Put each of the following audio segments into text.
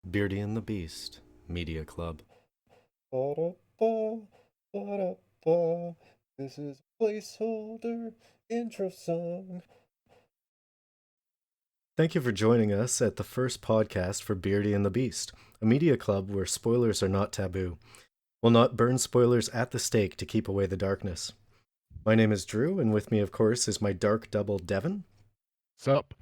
Beardy and the Beast Media Club. Ba-da-ba, ba-da-ba. This is a placeholder intro song. Thank you for joining us at the first podcast for Beardy and the Beast, a media club where spoilers are not taboo. We'll not burn spoilers at the stake to keep away the darkness. My name is Drew, and with me, of course, is my dark double, Devon. Sup?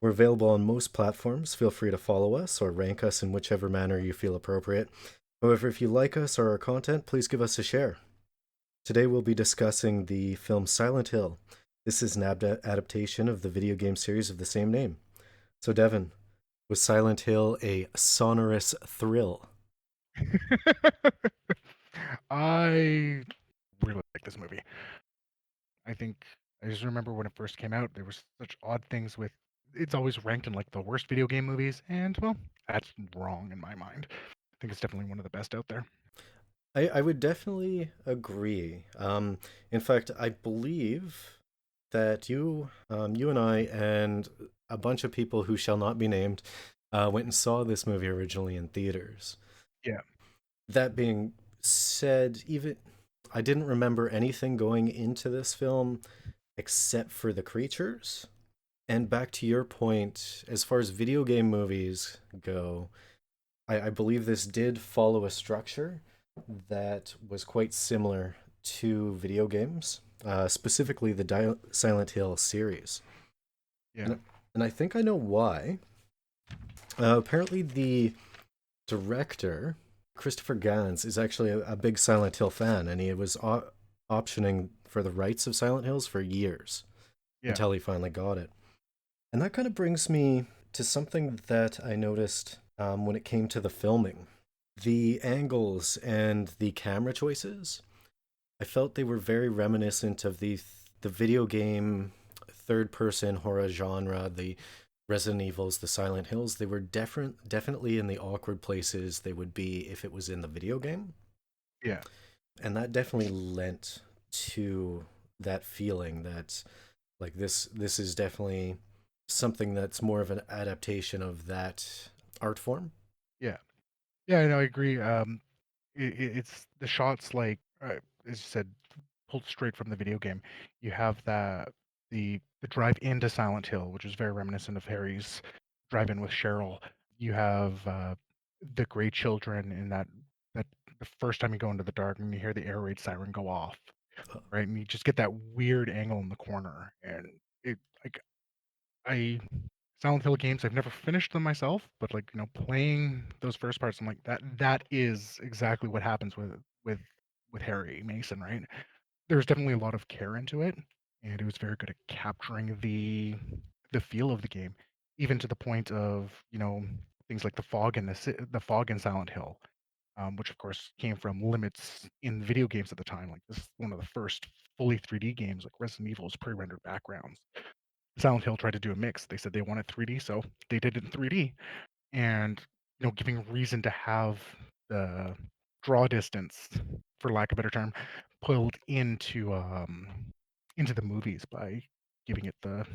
We're available on most platforms. Feel free to follow us or rank us in whichever manner you feel appropriate. However, if you like us or our content, please give us a share. Today we'll be discussing the film Silent Hill. This is an adaptation of the video game series of the same name. So, Devon, was Silent Hill a sonorous thrill? I really like this movie. I think I just remember when it first came out, there was such odd things with it's always ranked in like the worst video game movies, and well, that's wrong in my mind. I think it's definitely one of the best out there. I would definitely agree. In fact, I believe that you and I and a bunch of people who shall not be named went and saw this movie originally in theaters. Yeah. That being said, even I didn't remember anything going into this film except for the creatures. And back to your point, as far as video game movies go, I believe this did follow a structure that was quite similar to video games, specifically the Silent Hill series. Yeah. And I think I know why. Apparently, the director, Christopher Gans, is actually a big Silent Hill fan, and he was optioning for the rights of Silent Hills for years Yeah. until he finally got it. And that kind of brings me to something that I noticed when it came to the filming. The angles and the camera choices, I felt they were very reminiscent of the video game third person horror genre, the Resident Evils, the Silent Hills. They were definitely in the awkward places they would be if it was in the video game. Yeah. And that definitely lent to that feeling that like this is definitely something that's more of an adaptation of that art form. Yeah. Yeah, no, I agree. It's the shots like as you said, pulled straight from the video game. You have the drive into Silent Hill, which is very reminiscent of Harry's drive-in with Cheryl. You have the gray children in that the first time you go into the dark and you hear the air raid siren go off, right? And you just get that weird angle in the corner, and it like I Silent Hill games, I've never finished them myself, but like, playing those first parts, I'm like, that is exactly what happens with Harry Mason, right? There's definitely a lot of care into it, and it was very good at capturing the feel of the game, even to the point of, things like the fog in Silent Hill, which of course came from limits in video games at the time. Like this is one of the first fully 3D games, like Resident Evil's pre-rendered backgrounds. Silent Hill tried to do a mix. They said they wanted 3D, so they did it in 3D. And giving reason to have the draw distance, for lack of a better term, pulled into the movies by giving it the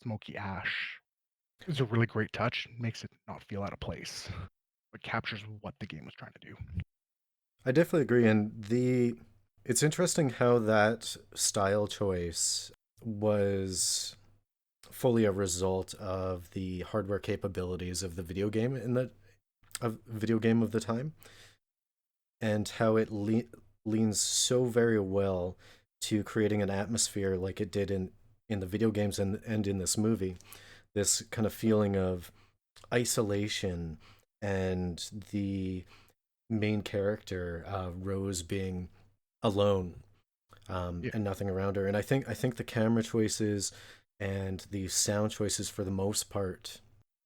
smoky ash. It's a really great touch. Makes it not feel out of place, but captures what the game was trying to do. I definitely agree, and the it's interesting how that style choice was fully a result of the hardware capabilities of the video game in the of video game of the time, and how it leans so very well to creating an atmosphere like it did in the video games and in this movie. This kind of feeling of isolation and the main character, Rose, being alone Yeah, and nothing around her. And I think the camera choices and the sound choices for the most part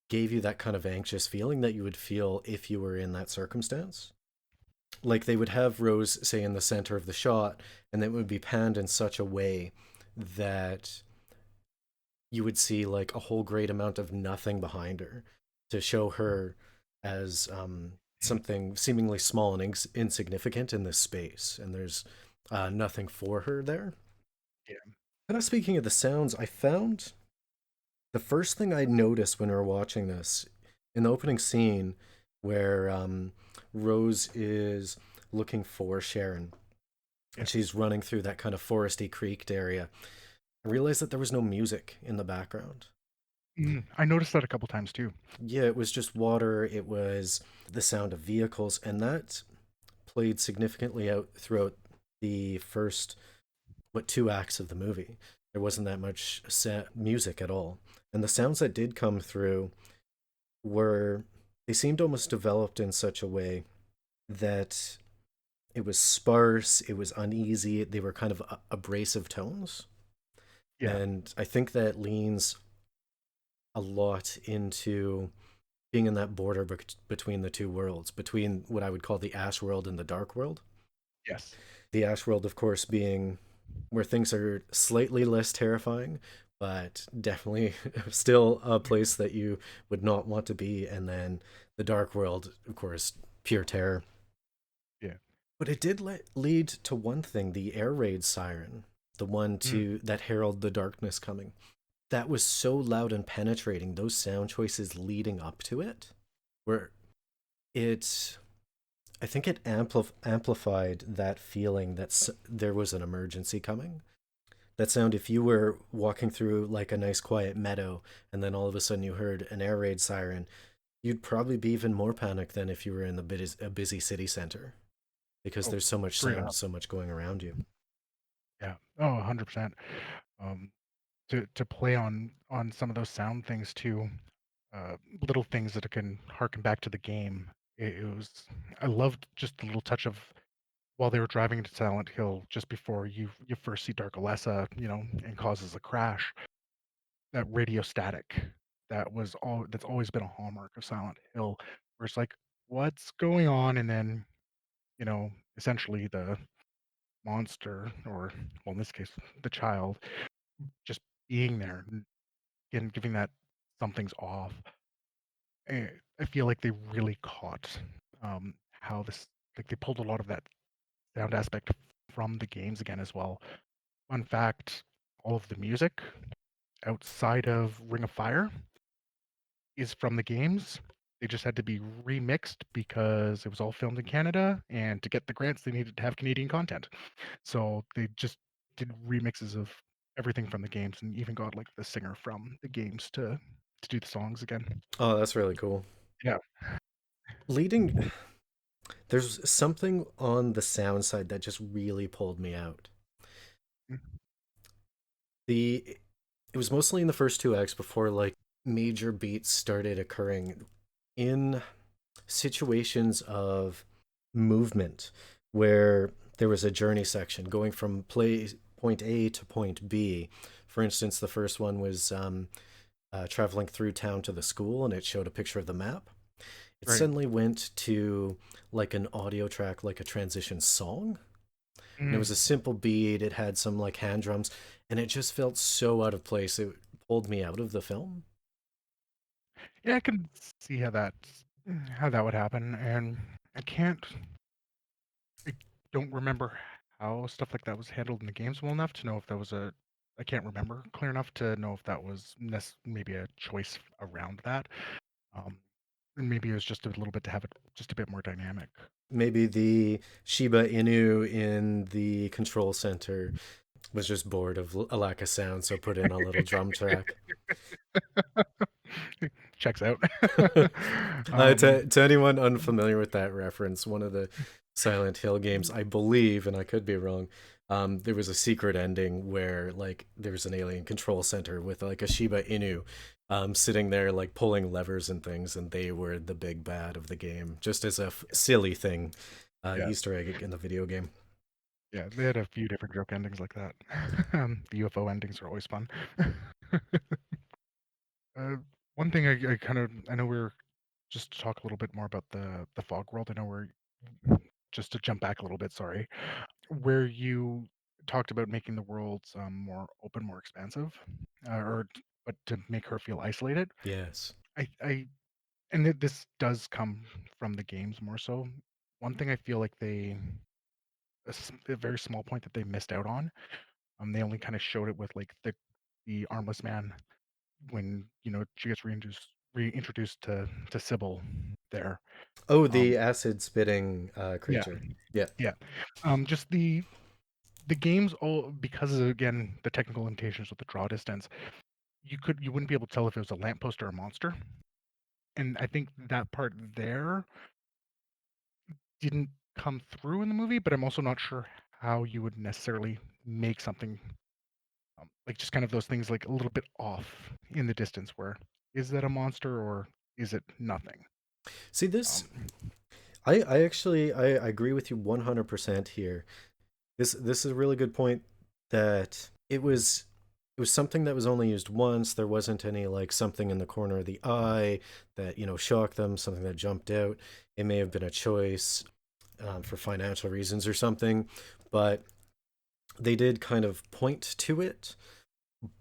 gave you that kind of anxious feeling that you would feel if you were in that circumstance. Like they would have Rose, say, in the center of the shot, and it would be panned in such a way that you would see like a whole great amount of nothing behind her to show her as something seemingly small and insignificant in this space, and there's nothing for her there. yeah, Kind of speaking of the sounds, I found the first thing I noticed when we were watching this in the opening scene. where Rose is looking for Sharon, and Yes. she's running through that kind of foresty creeked area. I realized that there was no music in the background. I noticed that a couple times too. Yeah, it was just water, it was the sound of vehicles, and that played significantly out throughout the first, what, 2 acts of the movie. There wasn't that much music at all. And the sounds that did come through were, they seemed almost developed in such a way that it was sparse, it was uneasy, they were kind of abrasive tones. Yeah. And I think that leans a lot into being in that border between the two worlds, between what I would call the Ash world and the Dark world. Yes. The Ash world, of course, being where things are slightly less terrifying, but definitely still a place that you would not want to be. And then the Dark world, of course, pure terror. Yeah. But it did lead to one thing: the air raid siren, the one Mm. to that herald the darkness coming. That was so loud and penetrating. Those sound choices leading up to it, where it, I think it amplified that feeling that there was an emergency coming. That sound, if you were walking through like a nice quiet meadow and then all of a sudden you heard an air raid siren, you'd probably be even more panicked than if you were in a busy city center, because Oh, there's so much straight sound, up. so much going around you. Yeah. Oh, 100%. Um, to play on some of those sound things too, uh, little things that can harken back to the game. It was I loved just the little touch of while they were driving into Silent Hill just before you first see Dark Alessa, and causes a crash. That radio static that's always been a hallmark of Silent Hill, where it's like, what's going on? And then, essentially the monster, or well, in this case, the child, just being there and giving that something's off. I feel like they really caught how this, like they pulled a lot of that sound aspect from the games again as well. Fun fact, all of the music outside of Ring of Fire is from the games. They just had to be remixed because it was all filmed in Canada, and to get the grants, they needed to have Canadian content. So they just did remixes of everything from the games, and even got like the singer from the games to do the songs again. Oh, that's really cool. Yeah. Leading, there's something on the sound side that just really pulled me out. The It was mostly in the first 2 acts before like major beats started occurring in situations of movement, where there was a journey section going from point A to point B. For instance, the first one was traveling through town to the school, and it showed a picture of the map. It Right. suddenly went to like an audio track, like a transition song, and it was Mm. a simple beat. It had some like hand drums, and it just felt so out of place. It pulled me out of the film. Yeah, I can see how that would happen, and I can't I don't remember how stuff like that was handled in the games well enough to know if that was a I can't remember clear enough to know if that was maybe a choice around that. Um, and maybe it was just a little bit to have it just a bit more dynamic. Maybe the Shiba Inu in the control center was just bored of a lack of sound, so put in a little drum track. Checks out. To, um, to anyone unfamiliar with that reference, one of the Silent Hill games, I believe, and I could be wrong, there was a secret ending where like there was an alien control center with like a Shiba Inu sitting there like pulling levers and things, and they were the big bad of the game, just as a silly thing, yeah, Easter egg in the video game. yeah, they had a few different joke endings like that. The UFO endings are always fun. uh, one thing I know we're just to talk a little bit more about the fog world. I know we're just to jump back a little bit. Sorry, where you talked about making the worlds more open, more expansive, but to make her feel isolated. Yes. I this does come from the games more so. One thing I feel like a very small point that they missed out on. They only kind of showed it with like the armless man when she gets reintroduced to Sybil. there. Oh, the Um, acid spitting yeah, creature. Yeah. yeah. Just the games all because of, again, the technical limitations with the draw distance, you wouldn't be able to tell if it was a lamppost or a monster. And I think that part there didn't come through in the movie, but I'm also not sure how you would necessarily make something like just kind of those things like a little bit off in the distance where is that a monster or is it nothing? See this. Um, I actually I agree with you 100% here. This is a really good point that it was something that was only used once. There wasn't any like something in the corner of the eye that shocked them, something that jumped out. It may have been a choice for financial reasons or something, but they did kind of point to it.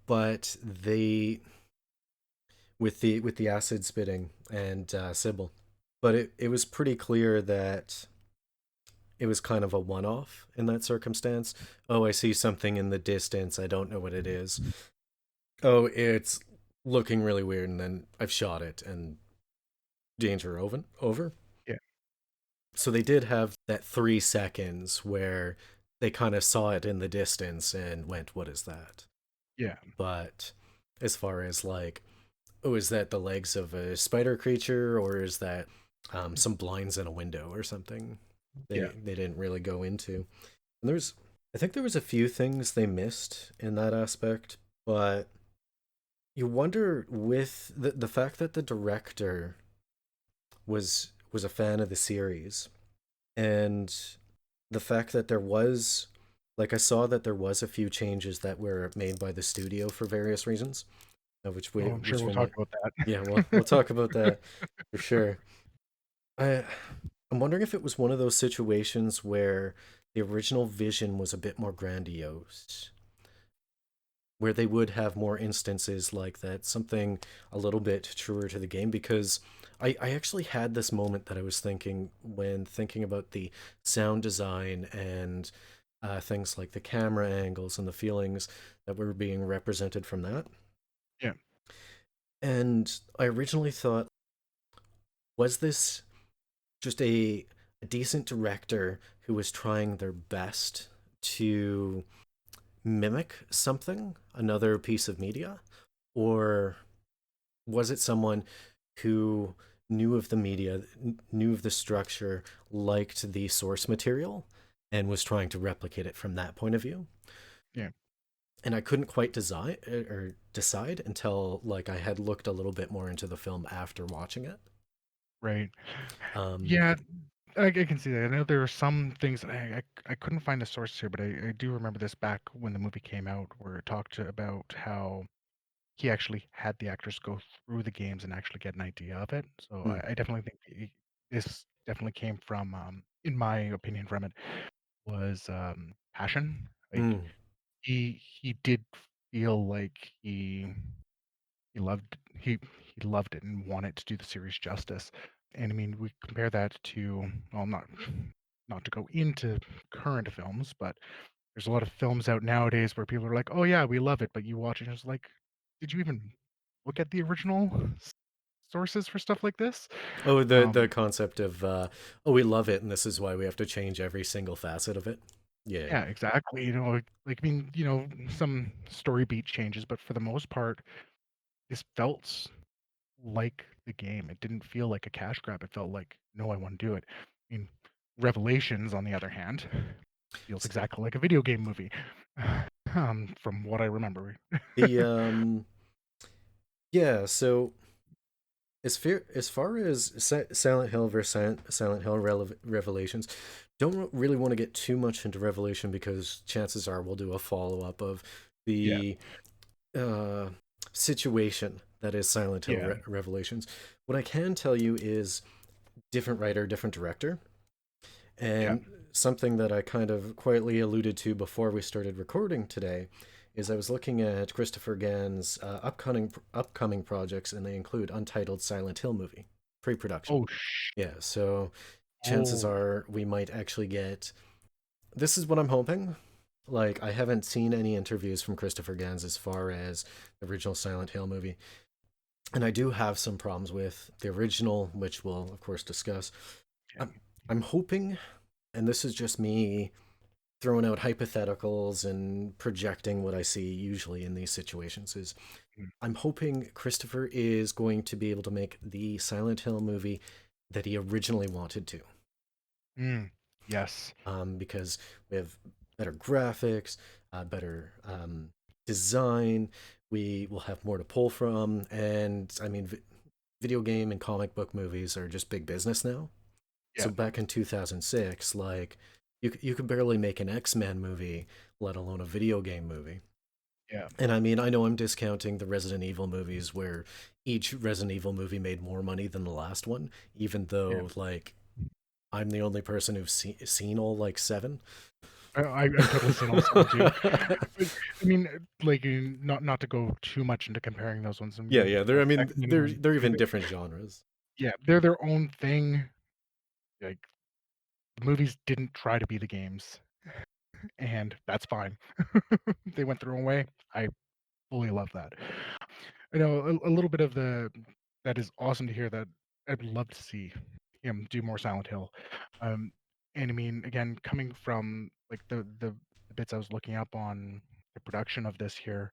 But they with the acid spitting and Sybil, but it was pretty clear that it was kind of a one off in that circumstance. Oh, I see something in the distance. I don't know what it is. Oh, it's looking really weird, and then I've shot it, and danger over. yeah, So they did have that 3 seconds where they kind of saw it in the distance and went, "What is that?" yeah, But as far as like, oh, is that the legs of a spider creature, or is that some blinds in a window or something? yeah, They didn't really go into. And I think there was a few things they missed in that aspect, but you wonder with the fact that the director was a fan of the series, and the fact that there was like I saw that there was a few changes that were made by the studio for various reasons, oh, I'm sure which we'll we talk might, about that. yeah, we'll talk about that for sure. I I'm wondering if it was one of those situations where the original vision was a bit more grandiose, where they would have more instances like that, something a little bit truer to the game. Because I actually had this moment that I was thinking when thinking about the sound design and things like the camera angles and the feelings that were being represented from that. Yeah, And I originally thought, was this just a decent director who was trying their best to mimic something, another piece of media? Or was it someone who knew of the media, knew of the structure, liked the source material, and was trying to replicate it from that point of view? yeah, And I couldn't quite decide until like I had looked a little bit more into the film after watching it. right. Um, Yeah, I can see that. I know there are some things that I couldn't find the source here, but I do remember this back when the movie came out, where it talked about how he actually had the actors go through the games and actually get an idea of it. So mm, I definitely think this definitely came from, in my opinion, from it was passion. Like mm. he did feel like he loved he loved it and wanted to do the series justice. And I mean, we compare that to, well, not to go into current films, but there's a lot of films out nowadays where people are like, "Oh yeah, we love it," but you watch it and it's like, did you even look at the original sources for stuff like this? Oh, the Um, concept of oh, we love it, and this is why we have to change every single facet of it. Yeah. yeah, exactly. Like I mean, some story beat changes, but for the most part, this felt like the game. It didn't feel like a cash grab. It felt like, no, I want to do it. I mean, Revelations, on the other hand, feels S- exactly like a video game movie, from what I remember. The yeah, so as far as Silent Hill versus Silent Hill Revelations, don't really want to get too much into Revelation because chances are we'll do a follow up of Yeah, the uh, situation that is Silent Hill yeah, Revelations. What I can tell you is different writer, different director, yeah. and something that I kind of quietly alluded to before we started recording today is I was looking at Christopher Gann's upcoming projects, and they include Untitled Silent Hill movie pre-production. Oh, Yeah, so chances oh, are we might actually get. This is what I'm hoping. Like I haven't seen any interviews from Christopher Gans as far as the original Silent Hill movie. and I do have some problems with the original, which we'll of course discuss. Yeah. I'm, I'm hoping, and this is just me throwing out hypotheticals and projecting what I see usually in these situations, is Mm. I'm hoping Christopher is going to be able to make the Silent Hill movie that he originally wanted to. Mm. Yes. Because we have better graphics, better design. We will have more to pull from, and I mean, video game and comic book movies are just big business now. Yeah. So back in 2006, like you could barely make an X-Men movie, let alone a video game movie. Yeah. And I mean, I know I'm discounting the Resident Evil movies where each Resident Evil movie made more money than the last one, even Yeah. though like I'm the only person who's seen all like seven. I've totally seen all 7 too. But, I mean, like, not to go too much into comparing those ones. I Yeah, mean, yeah. They're the I mean second they're one, they're even different genres. yeah, they're their own thing. Like, the movies didn't try to be the games, and that's fine. They went their own way. I fully love that. I know a little bit of the that is awesome to hear that I'd love to see him do more Silent Hill. Um, and I mean, again, coming from like the bits I was looking up on the production of this here,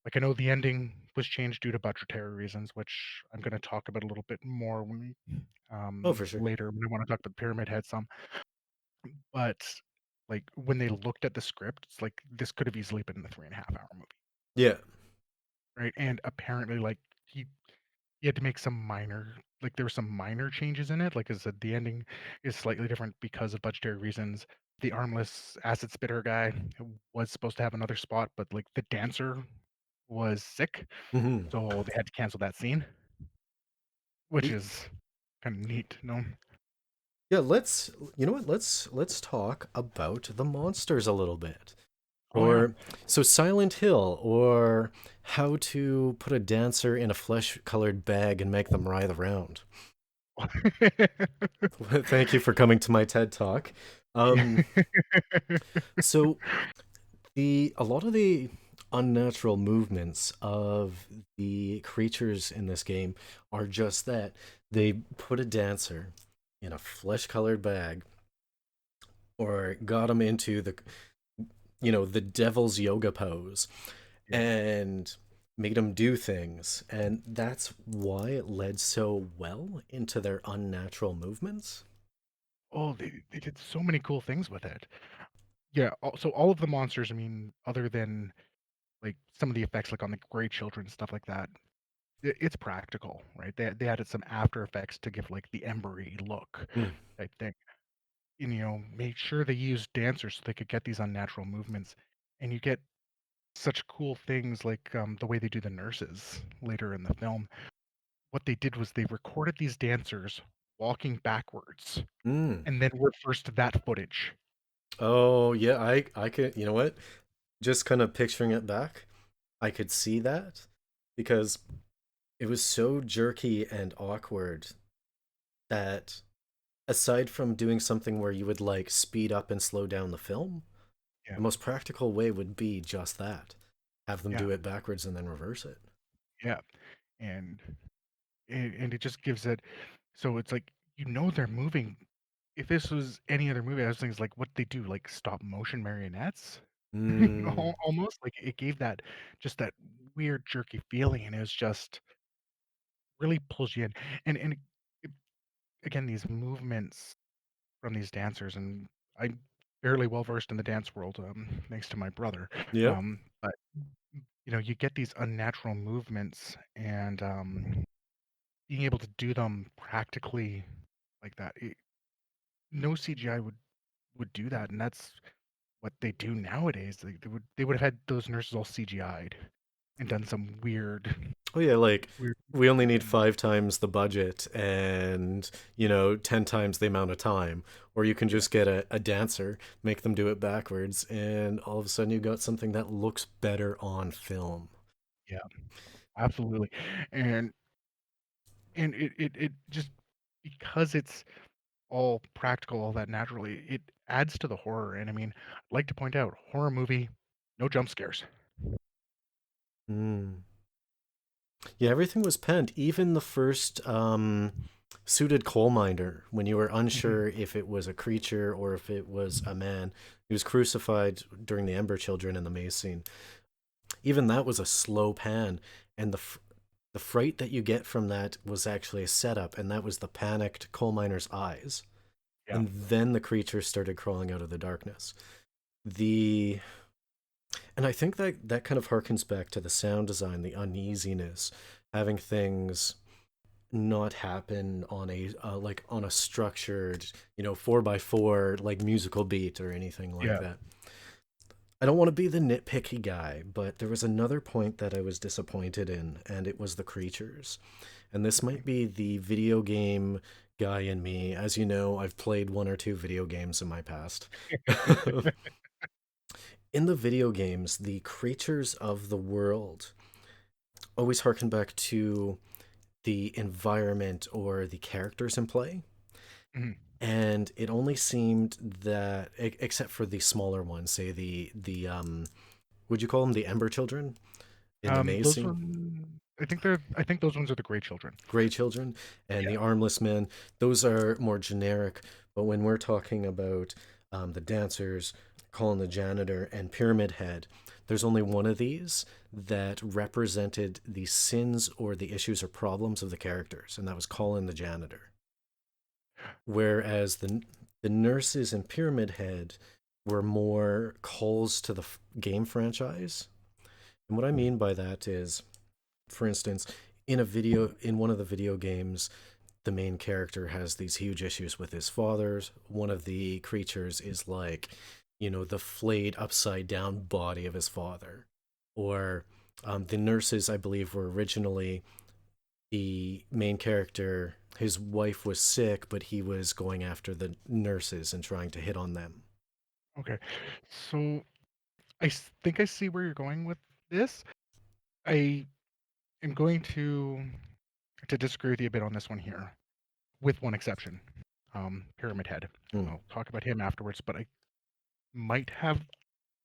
like I know the ending was changed due to budgetary reasons, which I'm going to talk about a little bit more when Oh, for sure. later when I want to talk about the Pyramid Head some. But like when they looked at the script, it's like this could have easily been the 3.5 hour movie, Yeah. right? And apparently, like he had to make some there were some minor changes in it. Like I said, the ending is slightly different because of budgetary reasons. The armless acid spitter guy was supposed to have another spot, but like the dancer was sick, Hmm. so they had to cancel that scene, which is kind of neat, no? Yeah, you know what? Let's talk about the monsters a little bit. Oh yeah. Or so Silent Hill, or how to put a dancer in a flesh-colored bag and make them writhe around. Thank you for coming to my TED Talk. Yeah. Um, so a lot of the unnatural movements of the creatures in this game are just that. They put a dancer in a flesh-colored bag or got him into the devil's yoga pose Yeah. and made him do things, and that's why it led so well into their unnatural movements. Oh, they did so many cool things with it. Yeah, so all of the monsters, I mean, other than, like, some of the effects, like, on the gray children, stuff like that, it's practical, right? They added some After Effects to give, like, the embery look Mm. type thing, and, made sure they used dancers so they could get these unnatural movements, and you get such cool things like, the way they do the nurses later in the film. What they did was they recorded these dancers walking backwards Mm. and then reversed that footage. Oh yeah, I could, you know what, just kind of picturing it back, I could see that because it was so jerky and awkward that aside from doing something where you would like speed up and slow down the film, Yeah, the most practical way would be just that. Have them yeah, do it backwards and then reverse it. yeah, and and it just gives it so it's like, they're moving. If this was any other movie, I was thinking, like, what they do, like, stop motion marionettes? Mm. Almost, like, it gave that just that weird jerky feeling, and it was just really pulls you in, and it again, these movements from these dancers, and I'm fairly well versed in the dance world, thanks to my brother, Yep. but, you get these unnatural movements and, being able to do them practically like that, no CGI would do that, and that's what they do nowadays. They would have had those nurses all CGI'd and done some weird Oh yeah, like weird we only need thing. 5 times the budget and 10 times the amount of time. Or you can Yeah, just get a dancer, make them do it backwards, and all of a sudden you got something that looks better on film. yeah, absolutely, and it just because it's all practical, all that naturally, it adds to the horror, and I mean, I'd like to point out, horror movie, no jump scares. Mm. Yeah, everything was penned. Even the first suited coal miner, when you were Mhm. unsure if it was a creature or if it was a man, he was crucified during the Ember Children in the maze scene. Even that was a slow pan, and the fright that you get from that was actually a setup, and that was the panicked coal miner's eyes. Yeah. And then the creatures started crawling out of the darkness. The And I think that that kind of harkens back to the sound design, the uneasiness, having things not happen on a like on a structured, 4x4 like musical beat or anything like Yeah. that. I don't want to be the nitpicky guy, but there was another point that I was disappointed in, and it was the creatures. And this might be the video game guy in me. As you know, I've played one or two video games in my past. In the video games, the creatures of the world always harken back to the environment or the characters in play. Mhm. And it only seemed that, except for the smaller ones, say the would you call them the Ember Children in the maze Those scene? one, I think those ones are the Grey Children. Gray Children and Yeah. the Armless Men, those are more generic. But when we're talking about the dancers, Colin the Janitor, and Pyramid Head, there's only one of these that represented the sins or the issues or problems of the characters, and that was Colin the Janitor. Whereas the nurses in Pyramid Head were more calls to the game franchise. And what I mean by that is, for instance, in one of the video games, the main character has these huge issues with his fathers. One of the creatures is like, the flayed upside down body of his father. Or the nurses, I believe, were originally the main character. His wife was sick, but he was going after the nurses and trying to hit on them. Okay. So think I see where you're going with this. I am going to disagree with you a bit on this one here, with one exception. Pyramid Head. Hmm. I'll talk about him afterwards, but I might have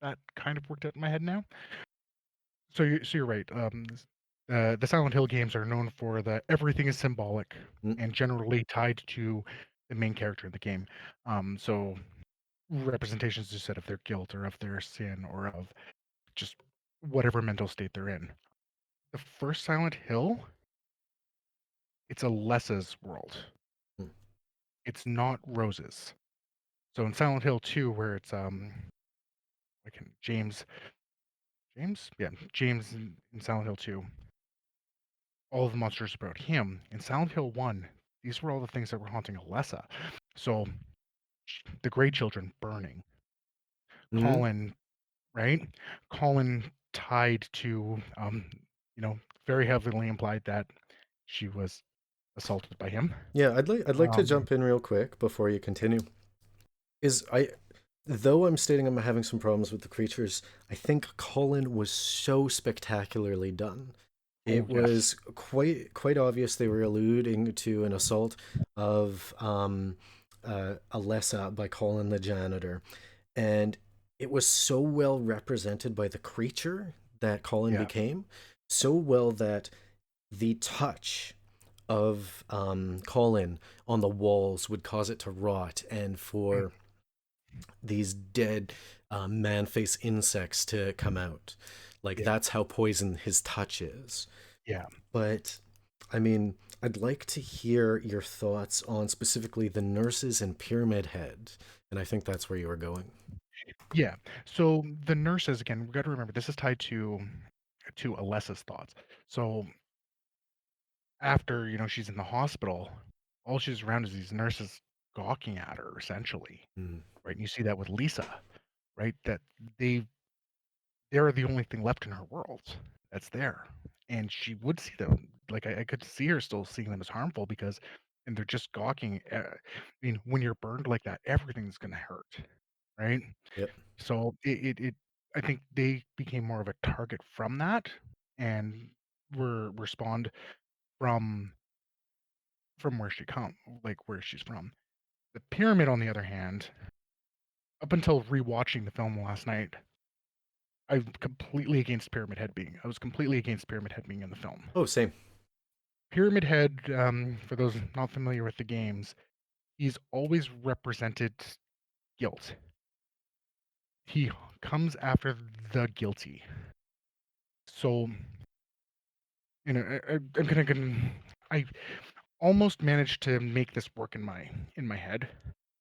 that kind of worked out in my head now. So you're right. The Silent Hill games are known for the everything is symbolic Hmm. and generally tied to the main character in the game. So representations, as you said, of their guilt or of their sin or of just whatever mental state they're in. The first Silent Hill, it's a Alessa's world. Hmm. It's not Rose's. So in Silent Hill 2, where it's I can James in Silent Hill 2, all of the monsters about him. In Silent Hill 1, these were all the things that were haunting Alessa. So the Grey Children burning, Hmm. Colin, right? Colin tied to very heavily implied that she was assaulted by him. Yeah, I'd like to Um, jump in real quick before you continue. Is I Though I'm stating I'm having some problems with the creatures, I think Colin was so spectacularly done. oh It yes, was quite obvious they were alluding to an assault of Alessa by Colin the janitor, and it was so well represented by the creature that Colin yeah, became, so well that the touch of Colin on the walls would cause it to rot, and mm, for these dead man face insects to come out. Like, yeah, that's how poison his touch is. yeah, But I mean, I'd like to hear your thoughts on specifically the nurses in Pyramid Head. And I think that's where you were going. yeah. So the nurses again, we got to remember this is tied to Alessa's thoughts. So after she's in the hospital, all she's around is these nurses gawking at her essentially, Mm. right? And you see that with Lisa, right? That they they're the only thing left in her world that's there. And she would see them like I could see her still seeing them as harmful because and they're just gawking at, I mean, when you're burned like that, everything's gonna hurt, right? Yep. So it I think they became more of a target from that and were respond from where she come like where she's from. The pyramid, on the other hand, up until rewatching the film last night, I'm completely against Pyramid Head being. I was completely against Pyramid Head being in the film. Oh, same. Pyramid Head, for those not familiar with the games, he's always represented guilt. He comes after the guilty. So, I'm gonna I almost managed to make this work in my head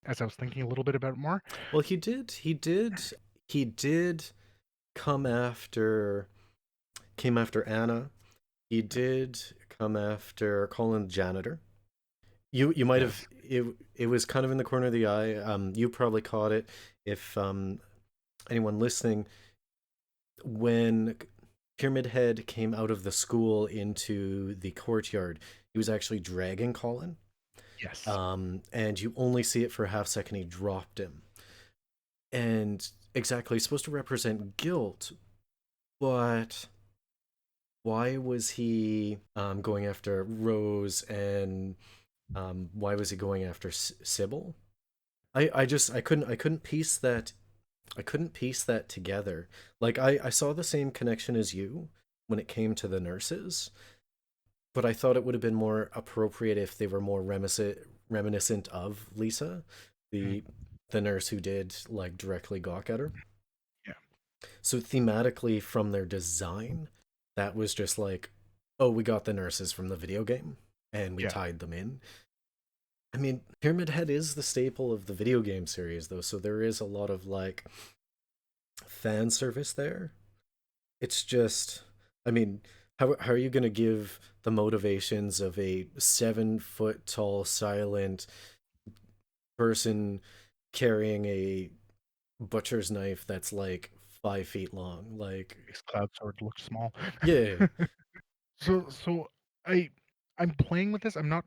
as I was thinking a little bit about it more. Well, he did come after came after Anna. He did come after Colin the janitor. You might have Yes. it was kind of in the corner of the eye. You probably caught it if anyone listening when Pyramid Head came out of the school into the courtyard. He was actually dragging Colin. Yes. And you only see it for a half second. He dropped him, and exactly, it's supposed to represent guilt, but why was he going after Rose, and why was he going after Sybil? I couldn't piece that together. Like I saw the same connection as you when it came to the nurses, but I thought it would have been more appropriate if they were more reminiscent of Lisa, Mm, the the nurse who did like directly gawk at her. yeah. So thematically from their design, that was just like, oh, we got the nurses from the video game and we Yeah. tied them in. I mean, Pyramid Head is the staple of the video game series though, so there is a lot of like fan service there. It's just, I mean, how are you going to give the motivations of a 7 foot tall silent person carrying a butcher's knife that's like 5 feet long? Like, His cloud sword looked small. yeah, So I I'm playing with this. I'm not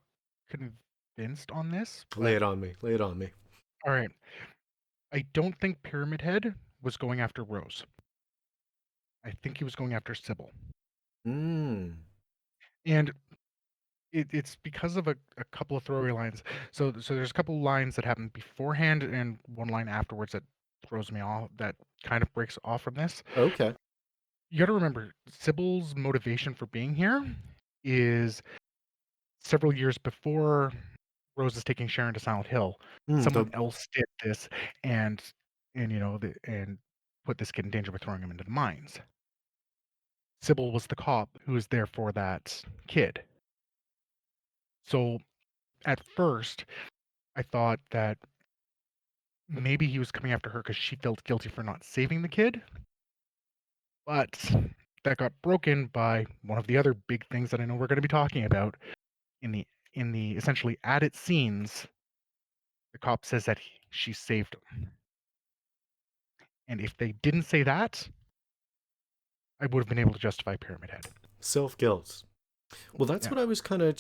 convinced on this, lay but it on me, lay it on me. all right. I don't think Pyramid Head was going after Rose. I think he was going after Sybil. Mm, And it's because of a couple of throwaway lines. So there's a couple lines that happen beforehand and one line afterwards that throws me off, that kind of breaks off from this. okay. You got to remember, Sybil's motivation for being here is several years before Rose is taking Sharon to Silent Hill. Mm, Someone else did this, and and put this kid in danger by throwing him into the mines. Sybil was the cop who was there for that kid. So at first, I thought that maybe he was coming after her because she felt guilty for not saving the kid, but that got broken by one of the other big things that I know we're going to be talking about in the essentially added scenes. The cop says that she saved him, and if they didn't say that, I would have been able to justify Pyramid Head. self guilt. Well, that's Yeah. what I was kind of.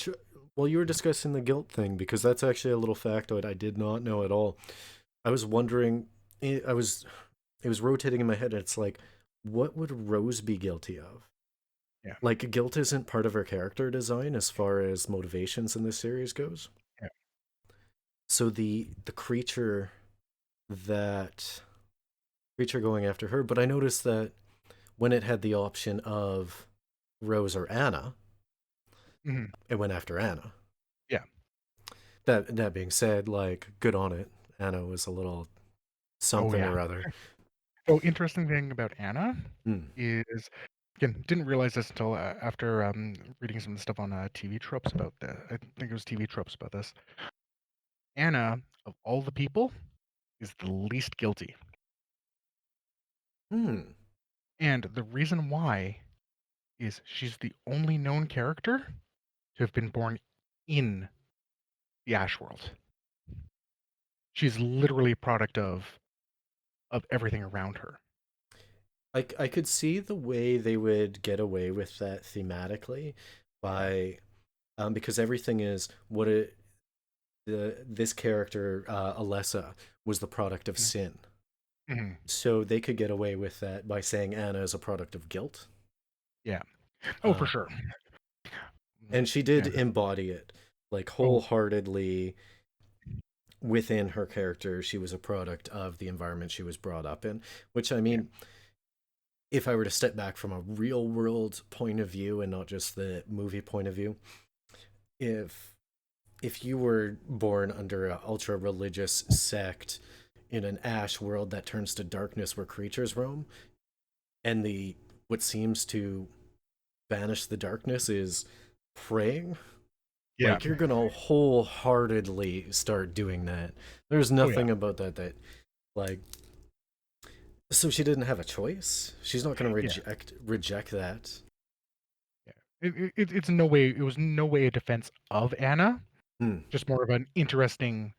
Well, you were discussing the guilt thing because that's actually a little factoid I did not know at all. I was wondering. I was. It was rotating in my head. It's like, what would Rose be guilty of? Yeah. Like, guilt isn't part of her character design as far as motivations in this series goes. Yeah. So the that creature going after her, but I noticed that when it had the option of Rose or Anna, Mhm. it went after Anna. Yeah. That being said, like, good on it. Anna was a little Oh something yeah. or other. Oh, interesting thing about Anna Mm. is, again, didn't realize this until after reading some of the stuff on TV tropes about that. I think it was TV tropes about this. Anna, of all the people, is the least guilty, Hmm. and the reason why is she's the only known character to have been born in the Ash world. She's literally a product of everything around her. I could see the way they would get away with that thematically Yeah. by because everything is what it this character Alessa was the product of sin. Mhm. So they could get away with that by saying Anna is a product of guilt. Yeah. Oh, for Uh, sure. and she did Yeah. embody it like Oh, wholeheartedly within her character. She was a product of the environment she was brought up in, which I yeah. mean, if I were to step back from a real world point of view and not just the movie point of view, if you were born under an ultra religious sect in an ash world that turns to darkness where creatures roam, and the what seems to banish the darkness is praying, Yeah. like you're gonna wholeheartedly start doing that. There's Oh yeah. nothing about that like, so she didn't have a choice. She's not gonna Yeah. reject that. Yeah. It's no way. It was no way a defense of Anna. Hmm. Just more of an interesting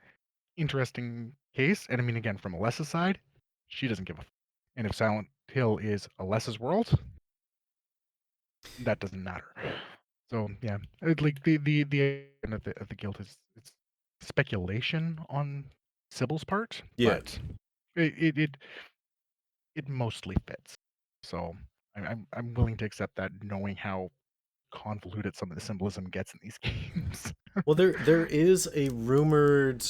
case. And I mean, again, from Alessa's side, she doesn't give a. And if Silent Hill is Alessa's world, that doesn't matter. So yeah, like the end of the guilt is it's speculation on Sybil's part, Yeah. but it it mostly fits. So I'm willing to accept that, knowing how convoluted some of the symbolism gets in these games. Well, there is a rumored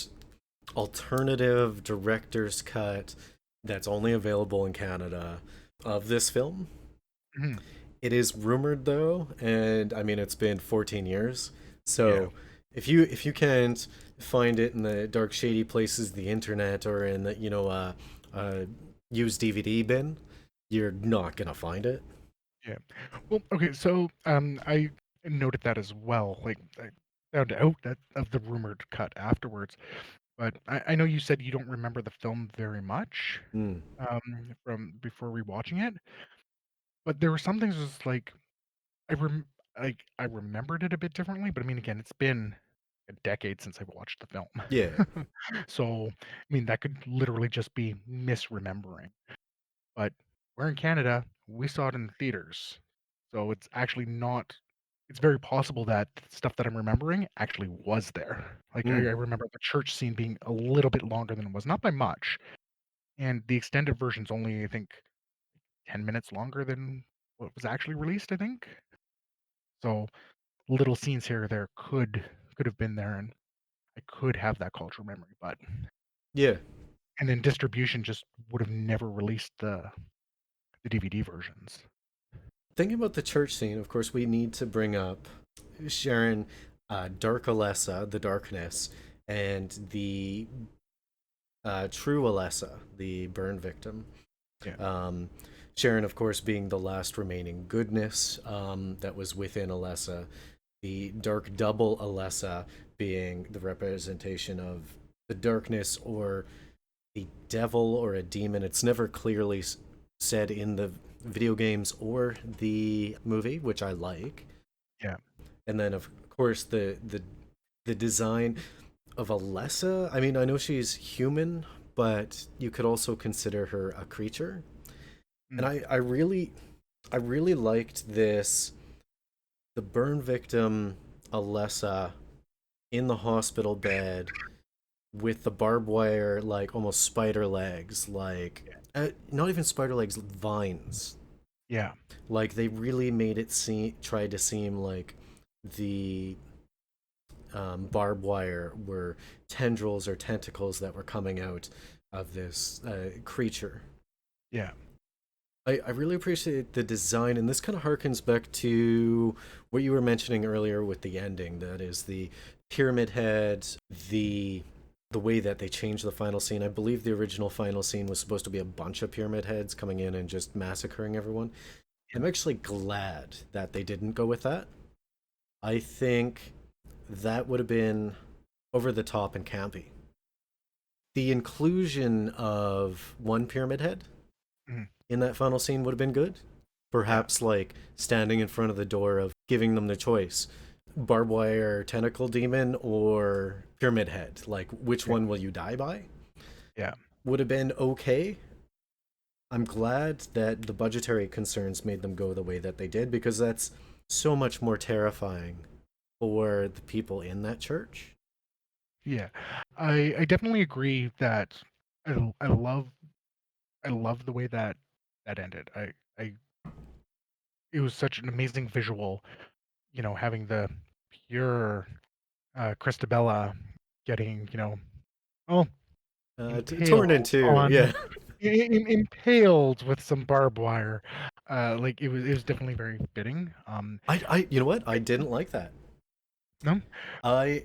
alternative director's cut that's only available in Canada of this film. Mhm. It is rumored though, and I mean it's been 14 years. Yeah, So if you can't find it in the dark shady places, the internet, or in the used DVD bin, you're not gonna find it. yeah. Well, okay, so I noted that as well. Like I found out that of the rumored cut afterwards, but I know you said you don't remember the film very much Mm. from before rewatching it, but there were some things just like I I remembered it a bit differently. But I mean, again, it's been a decade since I've watched the Yeah. film, so I mean that could literally just be misremembering. But we're in Canada, we saw it in the theaters. So it's actually not it's very possible that stuff that I'm remembering actually was there. Like I Mm. remember the church scene being a little bit longer than it was, not by much. And the extended version's only, I think, 10 minutes longer than what was actually released, I think. So little scenes here or there could have been there, and I could have that cultural memory, but Yeah. and then distribution just would have never released the DVD versions. Thinking about the church scene, of course, we need to bring up Sharon, Dark Alessa, the darkness, and the true Alessa, the burn victim. Yeah. Um, Sharon, of course, being the last remaining goodness that was within Alessa. The dark double Alessa being the representation of the darkness or the devil or a demon. It's never clearly said in the video games or the movie, which I like. Yeah. And then, of course, the design of Alessa. I mean, I know she's human, but you could also consider her a creature. And Mm. I really liked this, the burn victim Alessa in the hospital bed with the barbed wire, like almost spider legs, like not even spider legs, vines. Yeah. Like they really made it tried to seem like the barbed wire were tendrils or tentacles that were coming out of this creature. Yeah. I really appreciate the design, and this kind of harkens back to what you were mentioning earlier with the ending. That is the pyramid head, the way that they changed the final scene. I believe the original final scene was supposed to be a bunch of pyramid heads coming in and just massacring everyone. Yeah. I'm actually glad that they didn't go with that. I think that would have been over the top and campy. The inclusion of one pyramid head Mhm. in that final scene would have been good. Yeah. Perhaps like standing in front of the door of giving them the choice, barbed wire tentacle demon or pyramid head. Like, which Yeah. one will you die by? Yeah. Would have been okay. I'm glad that the budgetary concerns made them go the way that they did, because that's so much more terrifying for the people in that church. Yeah. I definitely agree that I love the way that that ended. I It was such an amazing visual, having the pure Christabella getting, oh, Torn in impaled two, on yeah. impaled with some barbed wire. Like it was definitely very fitting. You know what? I didn't like that. No, I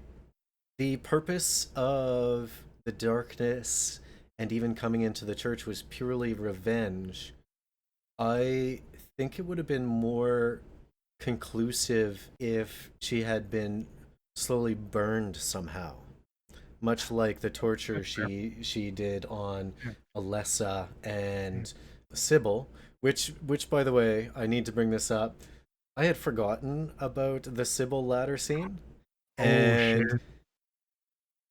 the purpose of the darkness and even coming into the church was purely revenge. I think it would have been more conclusive if she had been slowly burned somehow, much like the torture that's fair. she did on Yeah. Alessa Mm. and Sybil, which by the way, I need to bring this up. I had forgotten about the Sybil ladder scene, Oh shit. and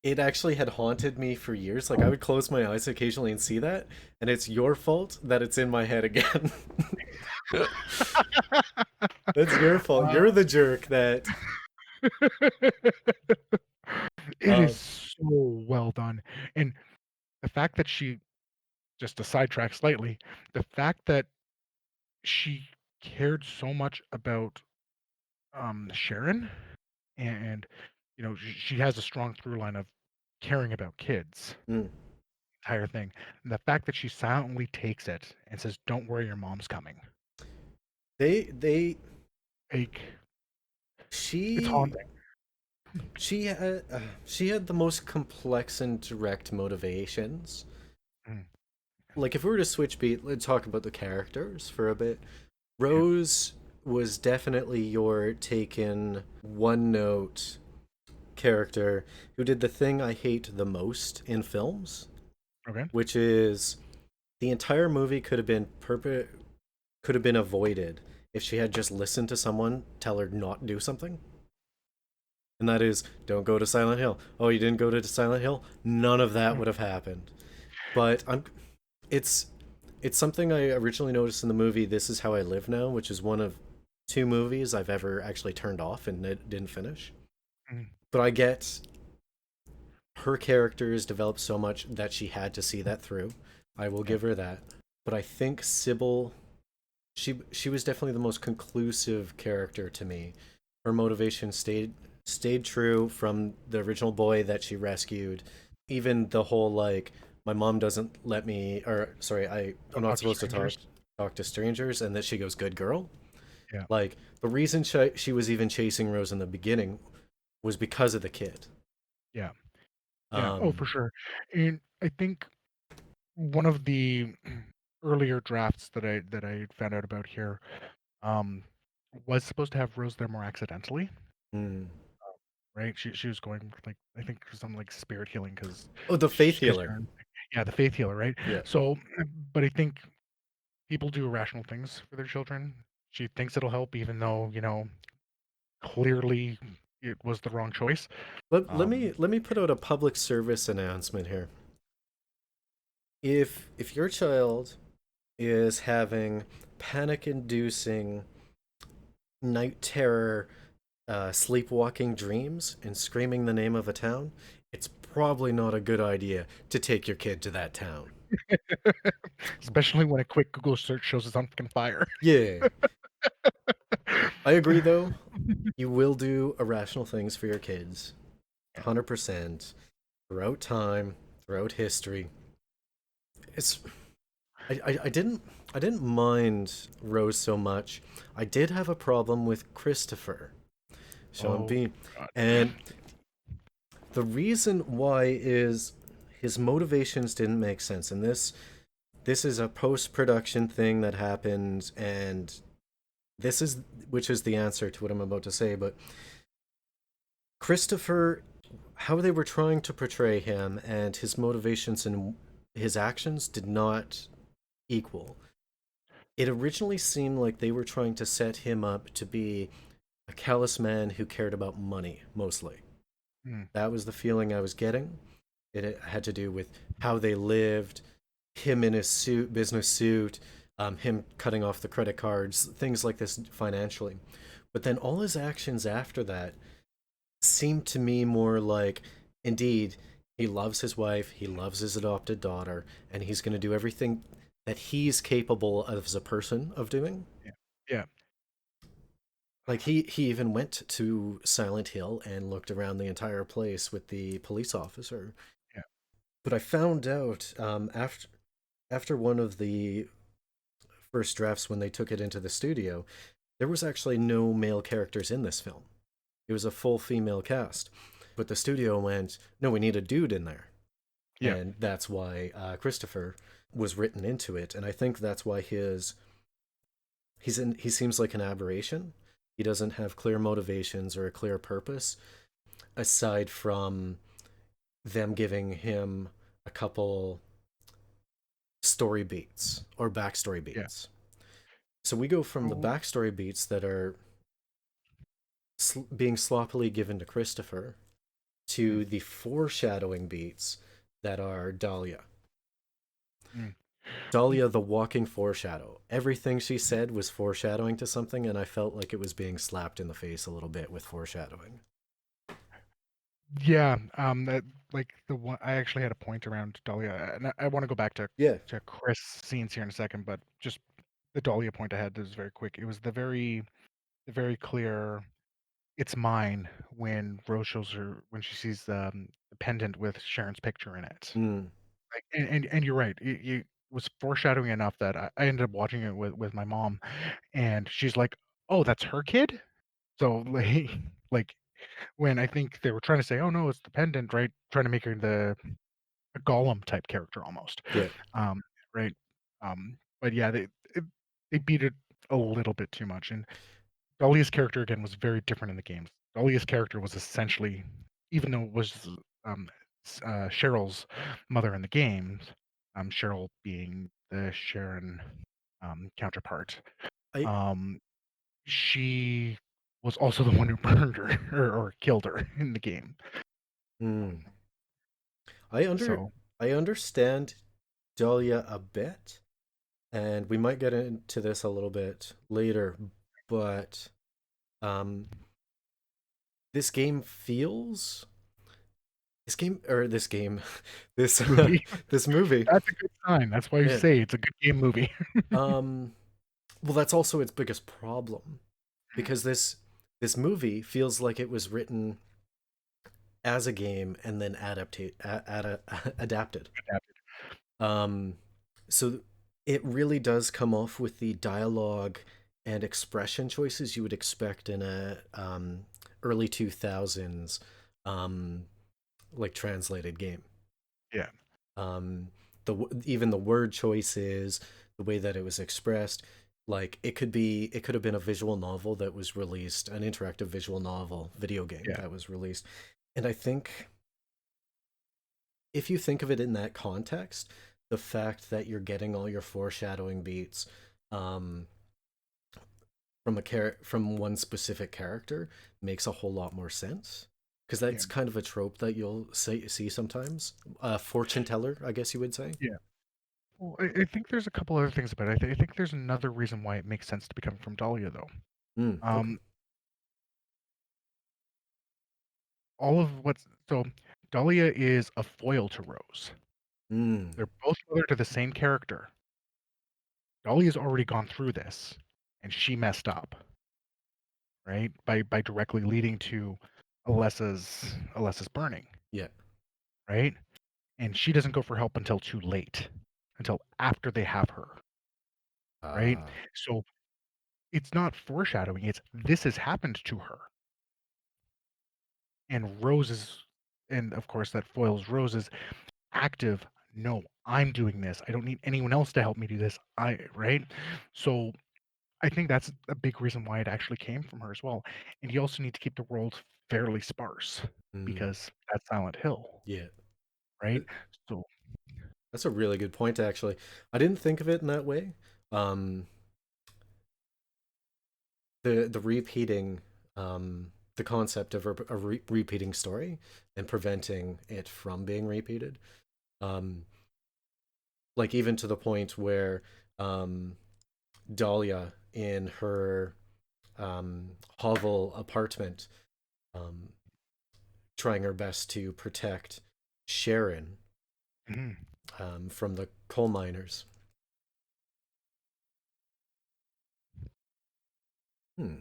it actually had haunted me for years. Like I would close my eyes occasionally and see that, and it's your fault that it's in my head again. That's your fault. Uh, You're the jerk that it is um so well done, and the fact that she just to sidetrack slightly, the fact that she cared so much about Sharon, and she has a strong through line of caring about kids. mm, Entire thing, and the fact that she silently takes it and says, "Don't worry, your mom's coming." they Like it's she haunting. she had the most complex and direct motivations. Mm, Like if we were to switch beat, let's talk about the characters for a bit. yeah. Rose was definitely your taken one note character who did the thing I hate the most in films, Okay. which is the entire movie could have been avoided if she had just listened to someone tell her not do something. And that is, don't go to Silent Hill. Oh, you didn't go to Silent Hill? None of that Mm, would have happened. But it's it's something I originally noticed in the movie This Is How I Live Now, which is one of two movies I've ever actually turned off and didn't finish. mm, But I get her character is developed so much that she had to see that through. I will yeah. give her that. But I think Sybil, she was definitely the most conclusive character to me. Her motivation stayed true from the original boy that she rescued. Even the whole like my mom doesn't let me, or sorry, I'm Don't not talk to supposed to strangers. talk to strangers, and that she goes good girl. Yeah. Like the reason she was even chasing Rose in the beginning was because of the kid. Yeah. Yeah. Oh, Um, for sure. And I think one of the earlier drafts that I found out about here um was supposed to have Rose there more accidentally. hmm. Right? She was going with, like, I think for some, like, spirit healing because Oh, the faith because healer. yeah, the faith healer, right? Yeah. So, but I think people do irrational things for their children. She thinks it'll help even though, clearly it was the wrong choice. Um, Let me put out a public service announcement here. If your child is having panic inducing night terror sleepwalking dreams and screaming the name of a town, it's probably not a good idea to take your kid to that town. especially when a quick Google search shows it's on fucking fire. Yeah. I agree though. You will do irrational things for your kids. Yeah. 100% throughout time, throughout history. It's I didn't mind Rose so much. I did have a problem with Christopher. Sean Oh B. god. And the reason why is his motivations didn't make sense. And this is a post-production thing that happened, and this is which is the answer to what I'm about to say, but Christopher, how they were trying to portray him and his motivations and his actions did not equal. It originally seemed like they were trying to set him up to be a callous man who cared about money mostly. Mm, That was the feeling I was getting. It had to do with how they lived, him in his suit, business suit, him cutting off the credit cards, things like this financially. But then all his actions after that seemed to me more like, indeed, he loves his wife, he loves his adopted daughter, and he's going to do everything that he's capable of as a person of doing. yeah. Yeah. Like he even went to Silent Hill and looked around the entire place with the police officer. Yeah. But I found out after. after one of the first drafts when they took it into the studio, there was actually no male characters in this film. It was a full female cast. But the studio went, no, we need a dude in there. Yeah. And that's why Christopher was written into it. And I think that's why he seems like an aberration. He doesn't have clear motivations or a clear purpose aside from them giving him a couple story beats or backstory Yeah. beats. So we go from the Oh, backstory beats that are being sloppily given to Christopher mm, to the foreshadowing beats that are Dahlia. mm. Dahlia, the walking foreshadow. Everything she said was foreshadowing to something, and I felt like it was being slapped in the face a little bit with foreshadowing. Yeah, that like the one I actually had a point around Dahlia, and I want to go back Yeah. to Chris scenes here in a second, but just the Dahlia point I had is very quick. It was the very clear "it's mine" when Rose shows her when she sees the pendant with Sharon's picture in it. Mm. Like, and you're right. It was foreshadowing enough that I ended up watching it with my mom, and she's like, "Oh, that's her kid." So like when I think they were trying to say, "Oh no, it's the pendant," right? Trying to make her the a Gollum type character almost, Yeah. um, right? But yeah, they beat it a little bit too much, and Dahlia's character again was very different in the games. Dahlia's character was essentially, even though it was um, Cheryl's mother in the games, Cheryl being the Sharon counterpart, I um, she was also the one who burned her or killed her in the game. mm. I under So I understand Dahlia a bit, and we might get into this a little bit later, but um this game feels this game this movie. this movie. That's a good sign. That's why you Yeah. say it's a good game movie. Um well, that's also its biggest problem because this movie feels like it was written as a game and then adapted. Adapted. Um, so it really does come off with the dialogue and expression choices you would expect in a early 2000s um, like translated game. Yeah, Um, even the word choices, the way that it was expressed, like it could have been a visual novel that was released, an interactive visual novel video game yeah, that was released. And I think if you think of it in that context, the fact that you're getting all your foreshadowing beats um, from one specific character makes a whole lot more sense. Because yeah, that's kind of a trope that you'll see sometimes. Fortune teller, I guess you would say. yeah. Well, I think there's a couple other things about it. I think there's another reason why it makes sense to be coming from Dahlia, though. Mm, okay. Um, all of what's so Dahlia is a foil to Rose. Mm, They're both mother to the same character. Dahlia's already gone through this, and she messed up, right? By directly leading to Alessa's burning, yeah. right? And she doesn't go for help until too late, until after they have her, right? Uh, So it's not foreshadowing, it's this has happened to her. And Rose's and of course that foils Rose's active, no, I'm doing this. I don't need anyone else to help me do this. Right? So I think that's a big reason why it actually came from her as well. And you also need to keep the world fairly sparse mm, because that's Silent Hill, yeah. right? So That's a really good point, actually. I didn't think of it in that way. Um, the repeating the concept of a repeating story and preventing it from being repeated um like even to the point where um Dahlia in her hovel apartment um trying her best to protect Sharon mhm. from the coal miners. Hmm.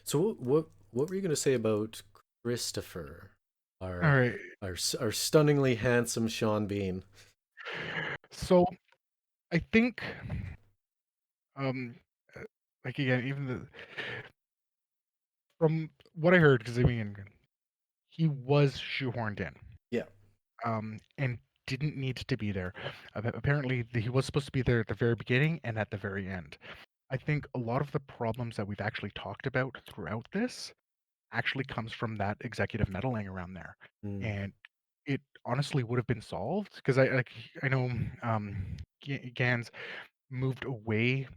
So what were you going to say about Christopher, All our right. our stunningly handsome Sean Bean? So I think, um, uh, like again, even from what I heard, because I mean, he was shoehorned in, Yeah. and didn't need to be there. Apparently, he was supposed to be there at the very beginning and at the very end. I think a lot of the problems that we've actually talked about throughout this actually comes from that executive meddling around there, Mm. and it honestly would have been solved because I know Gans moved away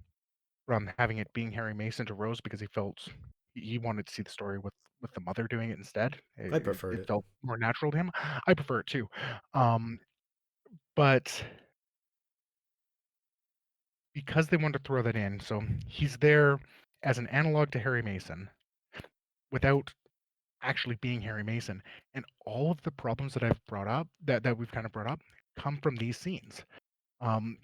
from having it being Harry Mason to Rose because he felt he wanted to see the story with the mother doing it instead. I preferred It it. felt more natural to him. I prefer it too, um, but because they wanted to throw that in, so he's there as an analog to Harry Mason without actually being Harry Mason, and all of the problems that I've brought up that we've kind of brought up come from these scenes. Um,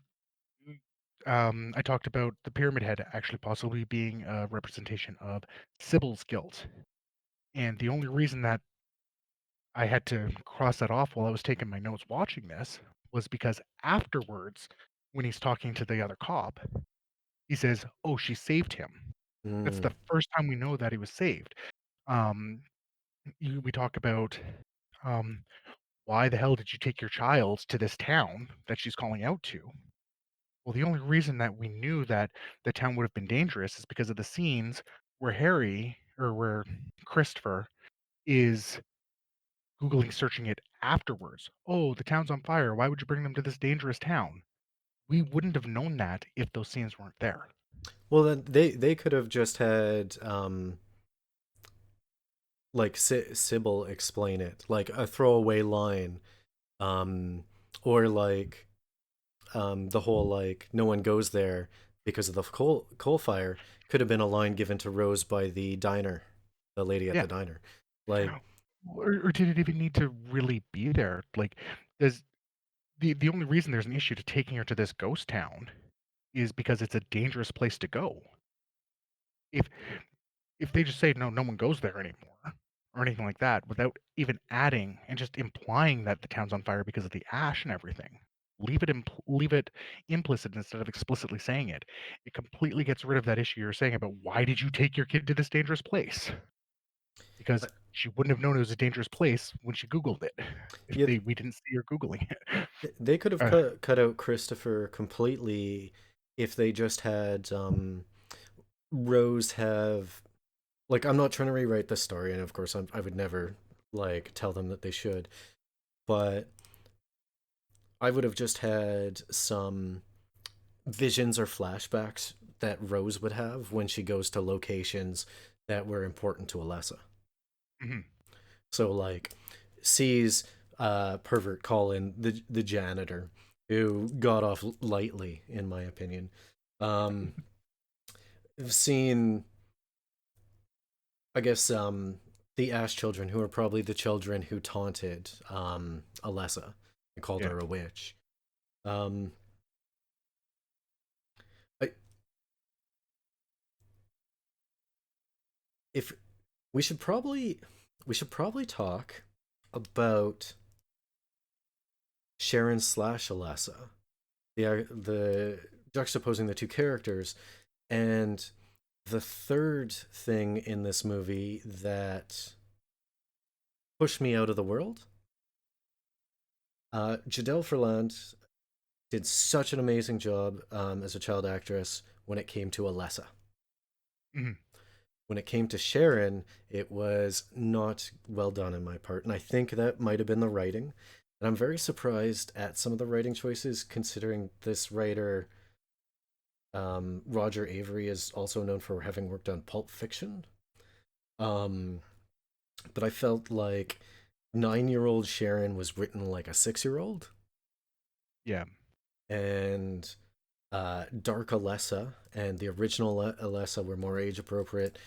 I talked about the Pyramid Head actually possibly being a representation of Sybil's guilt, and the only reason that I had to cross that off while I was taking my notes watching this was because afterwards, when he's talking to the other cop, he says, "Oh, she saved him." That's Mm. the first time we know that he was saved. Um, we talk about um, why the hell did you take your child to this town that she's calling out to? Well, the only reason that we knew that the town would have been dangerous is because of the scenes where Harry or where Christopher is Googling searching it afterwards. Oh, the town's on fire. Why would you bring them to this dangerous town? We wouldn't have known that if those scenes weren't there. Well, then they could have just had like Sybil explain it, like a throwaway line, um, or like the whole like no one goes there because of the coal fire could have been a line given to Rose by the diner, the lady at Yeah. the diner, like Or did it even need to really be there? Like, does the only reason there's an issue to taking her to this ghost town is because it's a dangerous place to go. If if they just say no one goes there anymore or anything like that without even adding and just implying that the town's on fire because of the ash and everything, leave it implicit instead of explicitly saying it. It completely gets rid of that issue you're saying about why did you take your kid to this dangerous place? Because she wouldn't have known it was a dangerous place when she Googled it if yeah, we didn't see her Googling it. they could have Uh, cut out Christopher completely if they just had Rose have like I'm not trying to rewrite the story, and of course I would never like tell them that they should, but I would have just had some visions or flashbacks that Rose would have when she goes to locations that were important to Alessa. mhm, So like sees pervert Colin, the janitor, who got off lightly, in my opinion. Um, I've seen, I guess, the Ash children, who are probably the children who taunted Alessa and called yeah. her a witch. Um, I, if we should probably talk about Sharon slash Alessa, the juxtaposing the two characters, and the third thing in this movie that pushed me out of the world. Jadelle Ferland did such an amazing job as a child actress when it came to Alessa. Mhm. When it came to Sharon, it was not well done in my part, and I think that might have been the writing. And I'm very surprised at some of the writing choices, considering this writer, Roger Avery, is also known for having worked on Pulp Fiction. Um, but I felt like 9-year-old Sharon was written like a 6-year-old, Yeah. and Dark Alessa and the original Alessa were more age appropriate.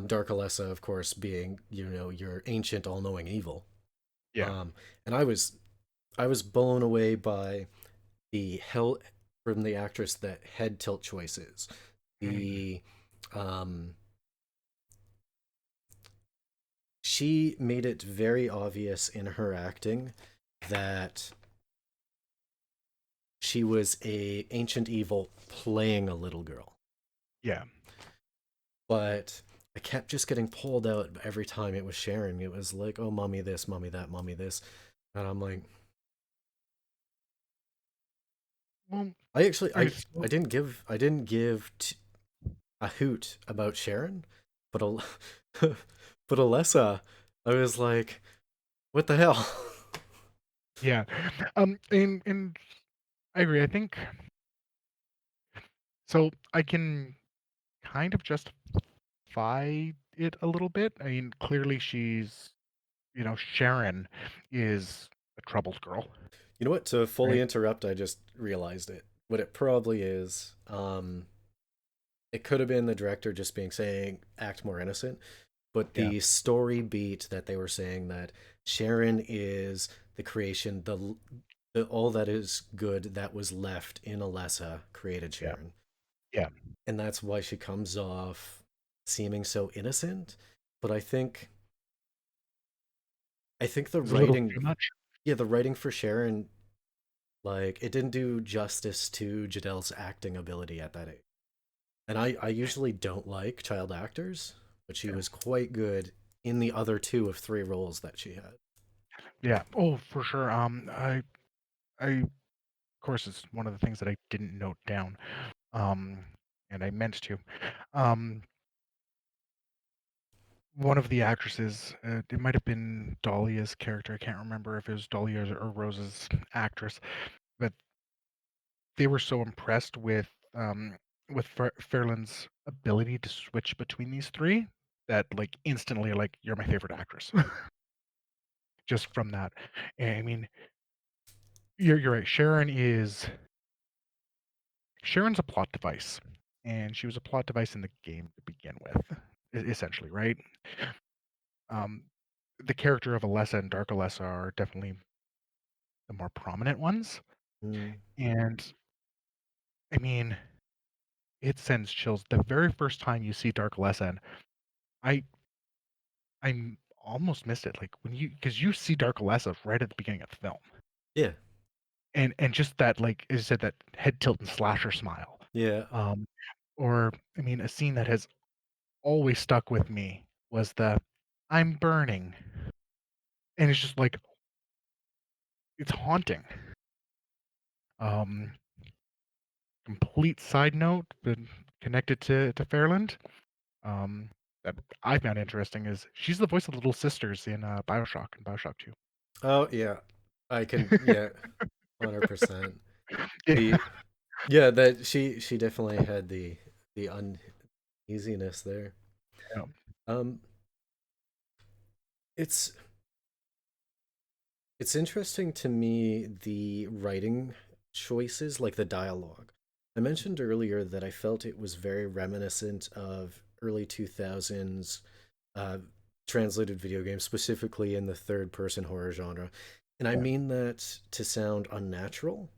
Dark Alessa, of course, being your ancient all knowing evil. Yeah. And I was blown away by the hell from the actress, that head tilt choices, Mhm. the um she made it very obvious in her acting that she was a ancient evil playing a little girl. Yeah. But I kept just getting pulled out every time it was sharing. It was like, oh, mommy this, mommy that, mommy this. And I'm like, Well, I actually, okay, I, so I didn't give, I didn't give a hoot about Sharon, but but Alessa, I was like, what the hell? yeah. And I agree. I think so. I can kind of justify it a little bit. I mean, clearly Sharon is a troubled girl, You know what? To fully right? interrupt, I just realized it. What it probably is, it could have been the director just being saying act more innocent, but Yeah, the story beat that they were saying that Sharon is the creation, the all that is good that was left in Alessa created yeah, Sharon, yeah. and that's why she comes off seeming so innocent. But I think the It's a little writing, too much. yeah, the writing for Sharon, like it didn't do justice to Jadel's acting ability at that age. And I usually don't like child actors, but she Yeah, was quite good in the other two of three roles that she had. yeah. Oh, for sure. Of course, it's one of the things that I didn't note down. Um, and I meant to. Um, one of the actresses, it might have been Dahlia's character. I can't remember if it was Dahlia or Rose's actress, but they were so impressed with Fairland's ability to switch between these three that like instantly like you're my favorite actress just from that. And I mean, you're right. Sharon's a plot device, and she was a plot device in the game to begin with, essentially, right? Um, the character of Alessa and Dark Alessa are definitely the more prominent ones, Mm, and I mean, it sends chills. The very first time you see Dark Alessa, and I I almost missed it, like, when because you see Dark Alessa right at the beginning of the film, yeah, and just that, like, as you said, that head tilt and slasher smile, yeah. um, or, I mean, a scene that has always stuck with me was the, "I'm burning," and it's just, like, it's haunting. Um, complete side note, but connected to Fairland, um, that I found interesting is she's the voice of the little sisters in, BioShock 2. Oh yeah, I can. Yeah, 100%. Yeah. The yeah that she definitely had the uneasiness there. Yeah. Um, it's it's interesting to me the writing choices, like the dialogue. I mentioned earlier that I felt it was very reminiscent of early 2000s uh, translated video games, specifically in the third person horror genre. And I Yeah. mean that to sound unnatural,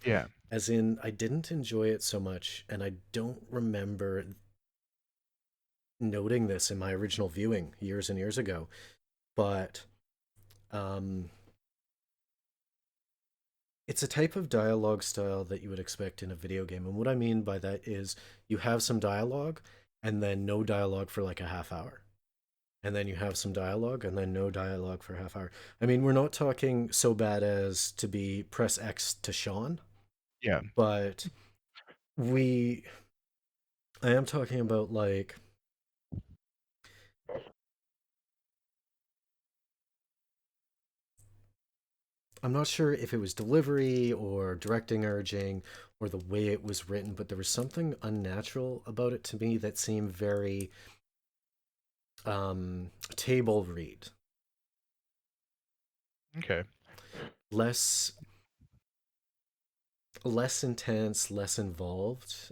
Yeah. as in, I didn't enjoy it so much, and I don't remember noting this in my original viewing years and years ago. But um, it's a type of dialogue style that you would expect in a video game. And what I mean by that is you have some dialogue and then no dialogue for like a half hour. And then you have some dialogue and then no dialogue for a half hour. I mean, we're not talking so bad as to be press X to Sean, Yeah. but we I am talking about like I'm not sure if it was delivery or directing urging or the way it was written, but there was something unnatural about it to me that seemed very table read, Okay. less less intense, less involved.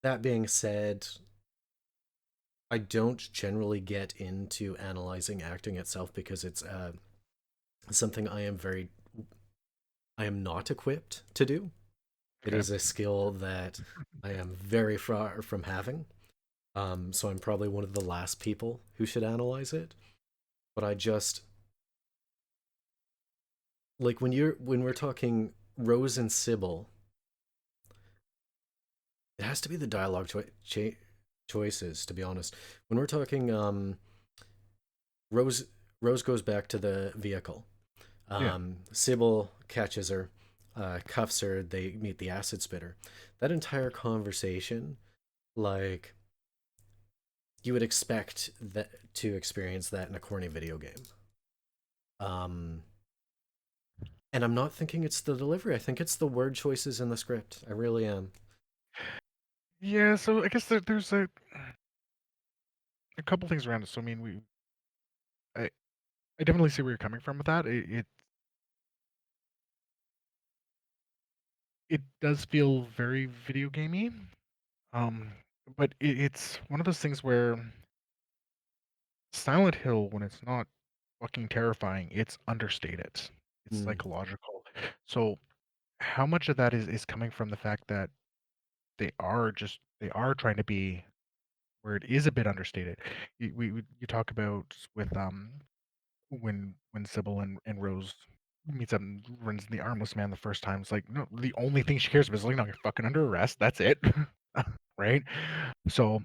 That being said, I don't generally get into analyzing acting itself because it's something I am not equipped to do. It Okay. is a skill that I am very far from having. So I'm probably one of the last people who should analyze it. But like when we're talking Rose and Sybil, it has to be the dialogue choices. To be honest, when we're talking Rose, Rose goes back to the vehicle. Yeah. Sybil catches her, cuffs her. They meet the acid spitter. That entire conversation, like you would expect that to experience that in a corny video game. Um, and I'm not thinking it's the delivery. I think it's the word choices in the script. I really am. Yeah, so I guess there's a couple things around it. So I mean, I, I definitely see where you're coming from with that. It does feel very video gamey. Um, but it's one of those things where Silent Hill, when it's not fucking terrifying, it's understated. It's Mm, psychological. So how much of that is coming from the fact that they are trying to be where it is a bit understated. You talk about with when Sybil and Rose meets up and runs the armless man the first time. It's like no, the only thing she cares about is like no, you're fucking under arrest. That's it, right? So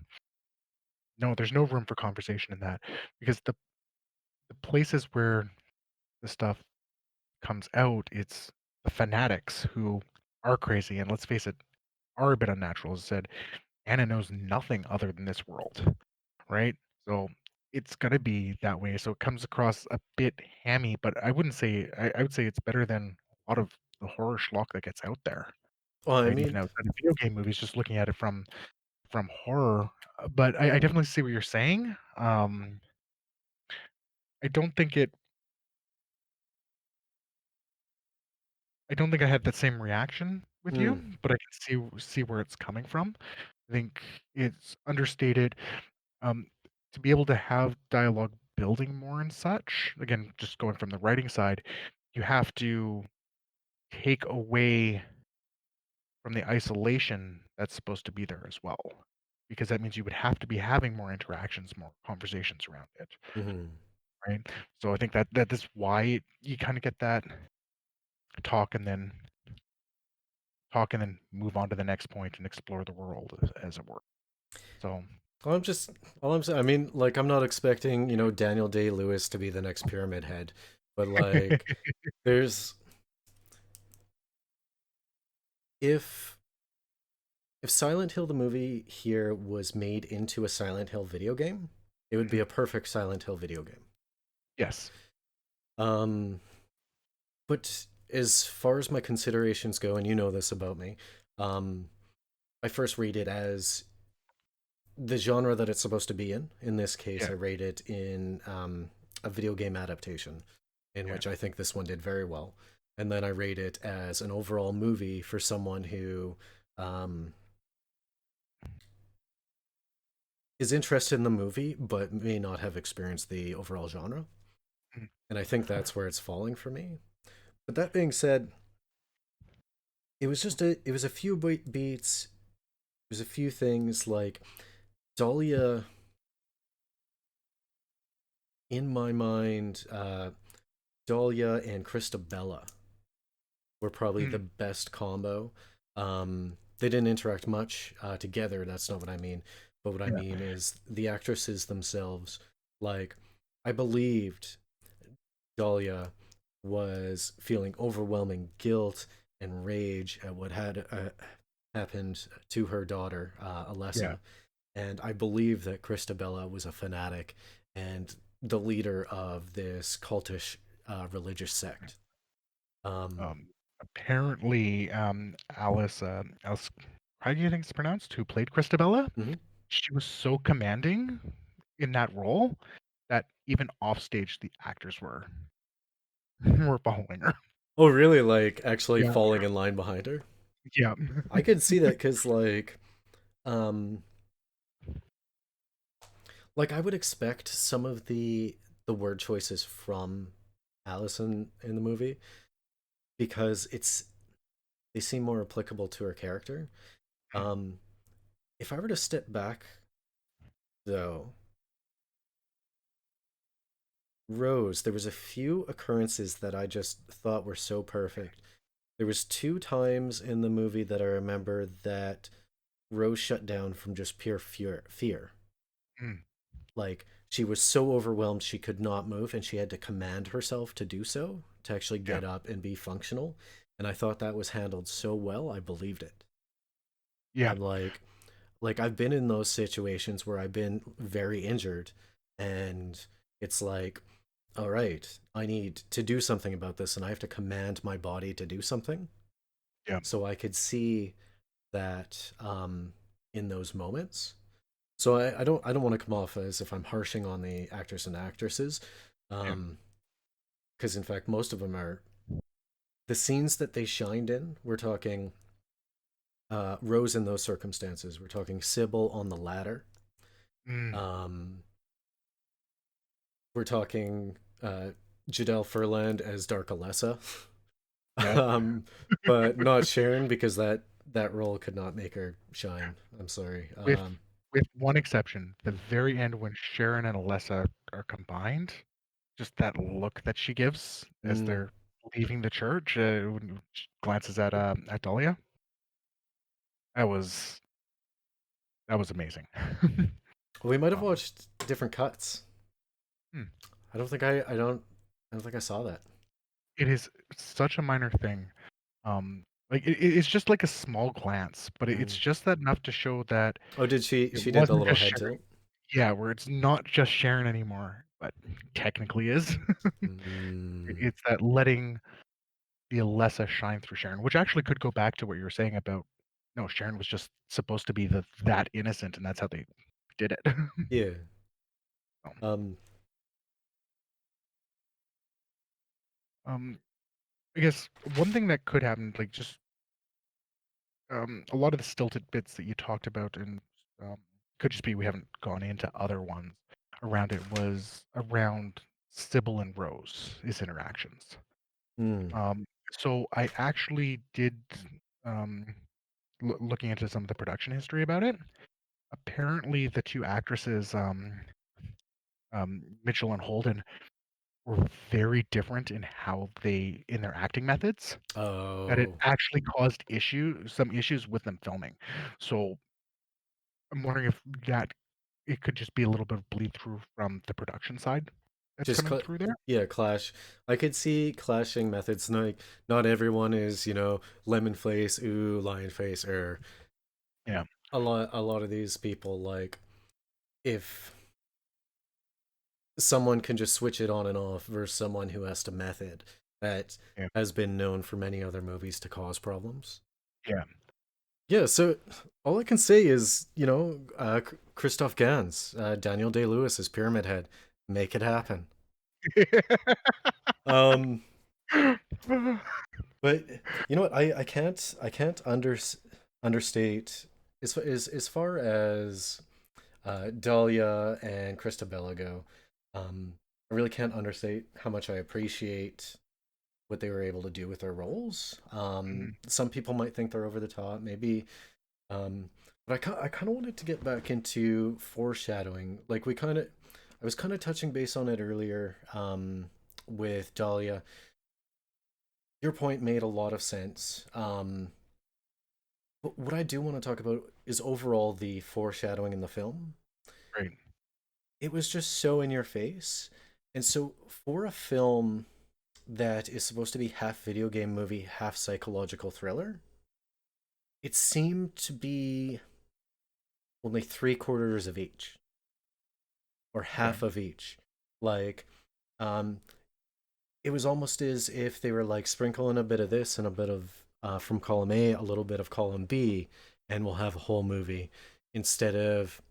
no, there's no room for conversation in that because the places where the stuff comes out, it's the fanatics who are crazy and let's face it, are a bit unnatural. As I said, Anna knows nothing other than this world, right? So it's gonna be that way. So it comes across a bit hammy, but I wouldn't say I would say it's better than a lot of the horror schlock that gets out there, well, I right? Even mean, outside of video game movies, just looking at it from horror. But I definitely see what you're saying. I don't think it. I don't think I had that same reaction with mm, you, but I can see where it's coming from. I think it's understated. Um, to be able to have dialogue building more and such, again, just going from the writing side, you have to take away from the isolation that's supposed to be there as well. Because that means you would have to be having more interactions, more conversations around it, mhm. right? So I think that is why you kind of get that talk and then talk and then move on to the next point and explore the world as it were. So Well, I'm just, all I'm saying, I mean, like, I'm not expecting, Daniel Day Lewis to be the next Pyramid Head, but like, there's, if Silent Hill the movie here was made into a Silent Hill video game, it would be a perfect Silent Hill video game. yes. Um, but as far as my considerations go, and you know this about me, um, I first rate it as the genre that it's supposed to be in. In this case, Yeah. I rate it in a video game adaptation, in Yeah. which I think this one did very well. And then I rate it as an overall movie for someone who um, is interested in the movie but may not have experienced the overall genre. Mm. And I think that's where it's falling for me. But that being said, it was a few beats. It was a few things like Dahlia in my mind. Dahlia and Christabella were probably the Mm. best combo. They didn't interact much together. That's not what I mean. But what I Yeah. mean is the actresses themselves. Like, I believed Dahlia was feeling overwhelming guilt and rage at what had happened to her daughter, Yeah. Alessa. And I believe that Christabella was a fanatic and the leader of this cultish religious sect. Um, Apparently, Alice how do you think it's pronounced, who played Christabella, mhm. she was so commanding in that role that even offstage the actors were were following her. Oh, really? Like actually Yeah. falling in line behind her? Yeah. I could see that because, um, like I would expect some of the word choices from Allison in the movie because they seem more applicable to her character. Um, if I were to step back though, Rose, there was a few occurrences that I just thought were so perfect. There was two times in the movie that I remember that Rose shut down from just pure fear. Mm, Like she was so overwhelmed she could not move and she had to command herself to do so to actually yeah, get up and be functional. And I thought that was handled so well, I believed it. yeah, I'm like I've been in those situations where I've been very injured and it's like, all right, I need to do something about this and I have to command my body to do something. yeah, So I could see that in those moments. So I don't want to come off as if I'm harshing on the actors and actresses, yeah. because in fact most of them are the scenes that they shined in. We're talking Rose in those circumstances. We're talking Sybil on the ladder. Mm, Um, we're talking Jadelle Furland as Dark Alessa, yeah. um, but not Sharon because that role could not make her shine. I'm sorry. With one exception, the very end when Sharon and Alessa are combined, just that look that she gives as mm, they're leaving the church, when she glances at Dahlia, that was that was amazing. we might have Um, watched different cuts. hmm. I don't think I saw that. It is such a minor thing. Like it's just like a small glance, but it's Mm. just that enough to show that Oh, did she? it She did the wasn't little just head Sharon. tilt. Yeah, where it's not just Sharon anymore, but technically is. Mm. It's that letting the Alessa shine through Sharon, which actually could go back to what you were saying about no, Sharon was just supposed to be that innocent, and that's how they did it. Yeah. So, Um. um, I guess one thing that could happen, like just a lot of the stilted bits that you talked about, and um, could just be we haven't gone into other ones around it, was around Sybil and Rose's interactions. Mm. Um, so I actually did um, looking into some of the production history about it. Apparently, the two actresses, Mitchell and Holden, were very different in how they in their acting methods. That it Oh. actually caused some issues with them filming. So I'm wondering if that it could just be a little bit of bleed through from the production side that's Just coming through there. yeah, clash. I could see clashing methods. Like not everyone is, lemon face, ooh, lion face, or Yeah, a lot of these people like if someone can just switch it on and off versus someone who has to method that yeah, has been known for many other movies to cause problems. yeah. Yeah, so all I can say is, Christoph Gans, Daniel Day Lewis as Pyramid Head, make it happen. Um, but you know what? I can't understate as far as Dahlia and Christabella go. I really can't understate how much I appreciate what they were able to do with their roles. Mhm. Some people might think they're over the top, maybe. Um, but I kind of wanted to get back into foreshadowing. Like I was kind of touching base on it earlier with Dahlia. Your point made a lot of sense. But what I do want to talk about is overall the foreshadowing in the film. Great. It was just so in your face. And so for a film that is supposed to be half video game movie, half psychological thriller, it seemed to be only three-quarters of each or Okay. half of each. Like, um, it was almost as if they were like sprinkling a bit of this and a bit of from column A, a little bit of column B, and we'll have a whole movie instead of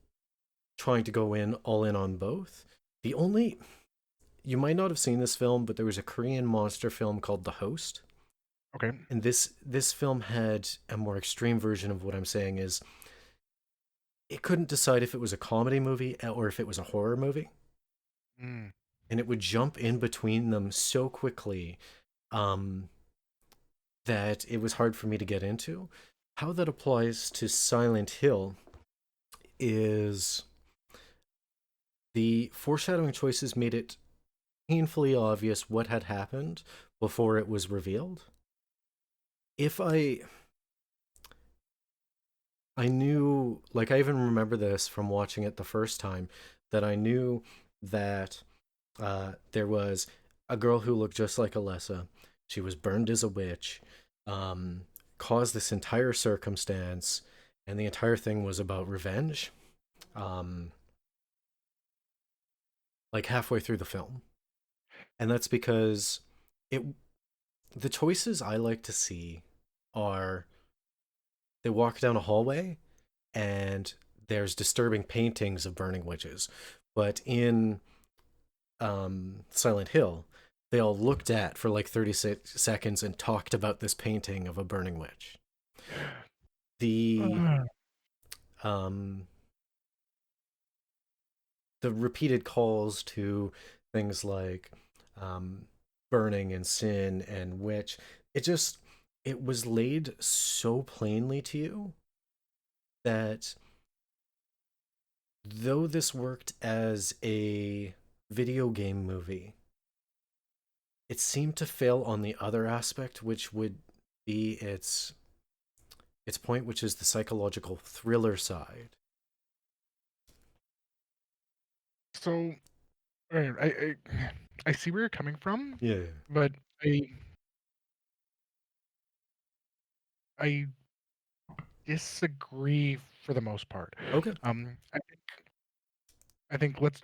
trying to go in all in on both. The only You might not have seen this film, but there was a Korean monster film called The Host, Okay. and this film had a more extreme version of what I'm saying is it couldn't decide if it was a comedy movie or if it was a horror movie, Mm. and it would jump in between them so quickly um, that it was hard for me to get into. How that applies to Silent Hill is the foreshadowing choices made it painfully obvious what had happened before it was revealed. If I knew, like, I even remember this from watching it the first time, that I knew that there was a girl who looked just like Alessa. She was burned as a witch, um, caused this entire circumstance, and the entire thing was about revenge. Um, like halfway through the film, and that's because it. The choices I like to see are they walk down a hallway and there's disturbing paintings of burning witches, but in Silent Hill, they all looked at for like 36 seconds and talked about this painting of a burning witch. The Uh, um the repeated calls to things like um burning and sin and witch, it just it was laid so plainly to you that though this worked as a video game movie, it seemed to fail on the other aspect, which would be its point, which is the psychological thriller side. so I see where you're coming from, Yeah. but I I disagree for the most part. Okay. Um, I, I think let's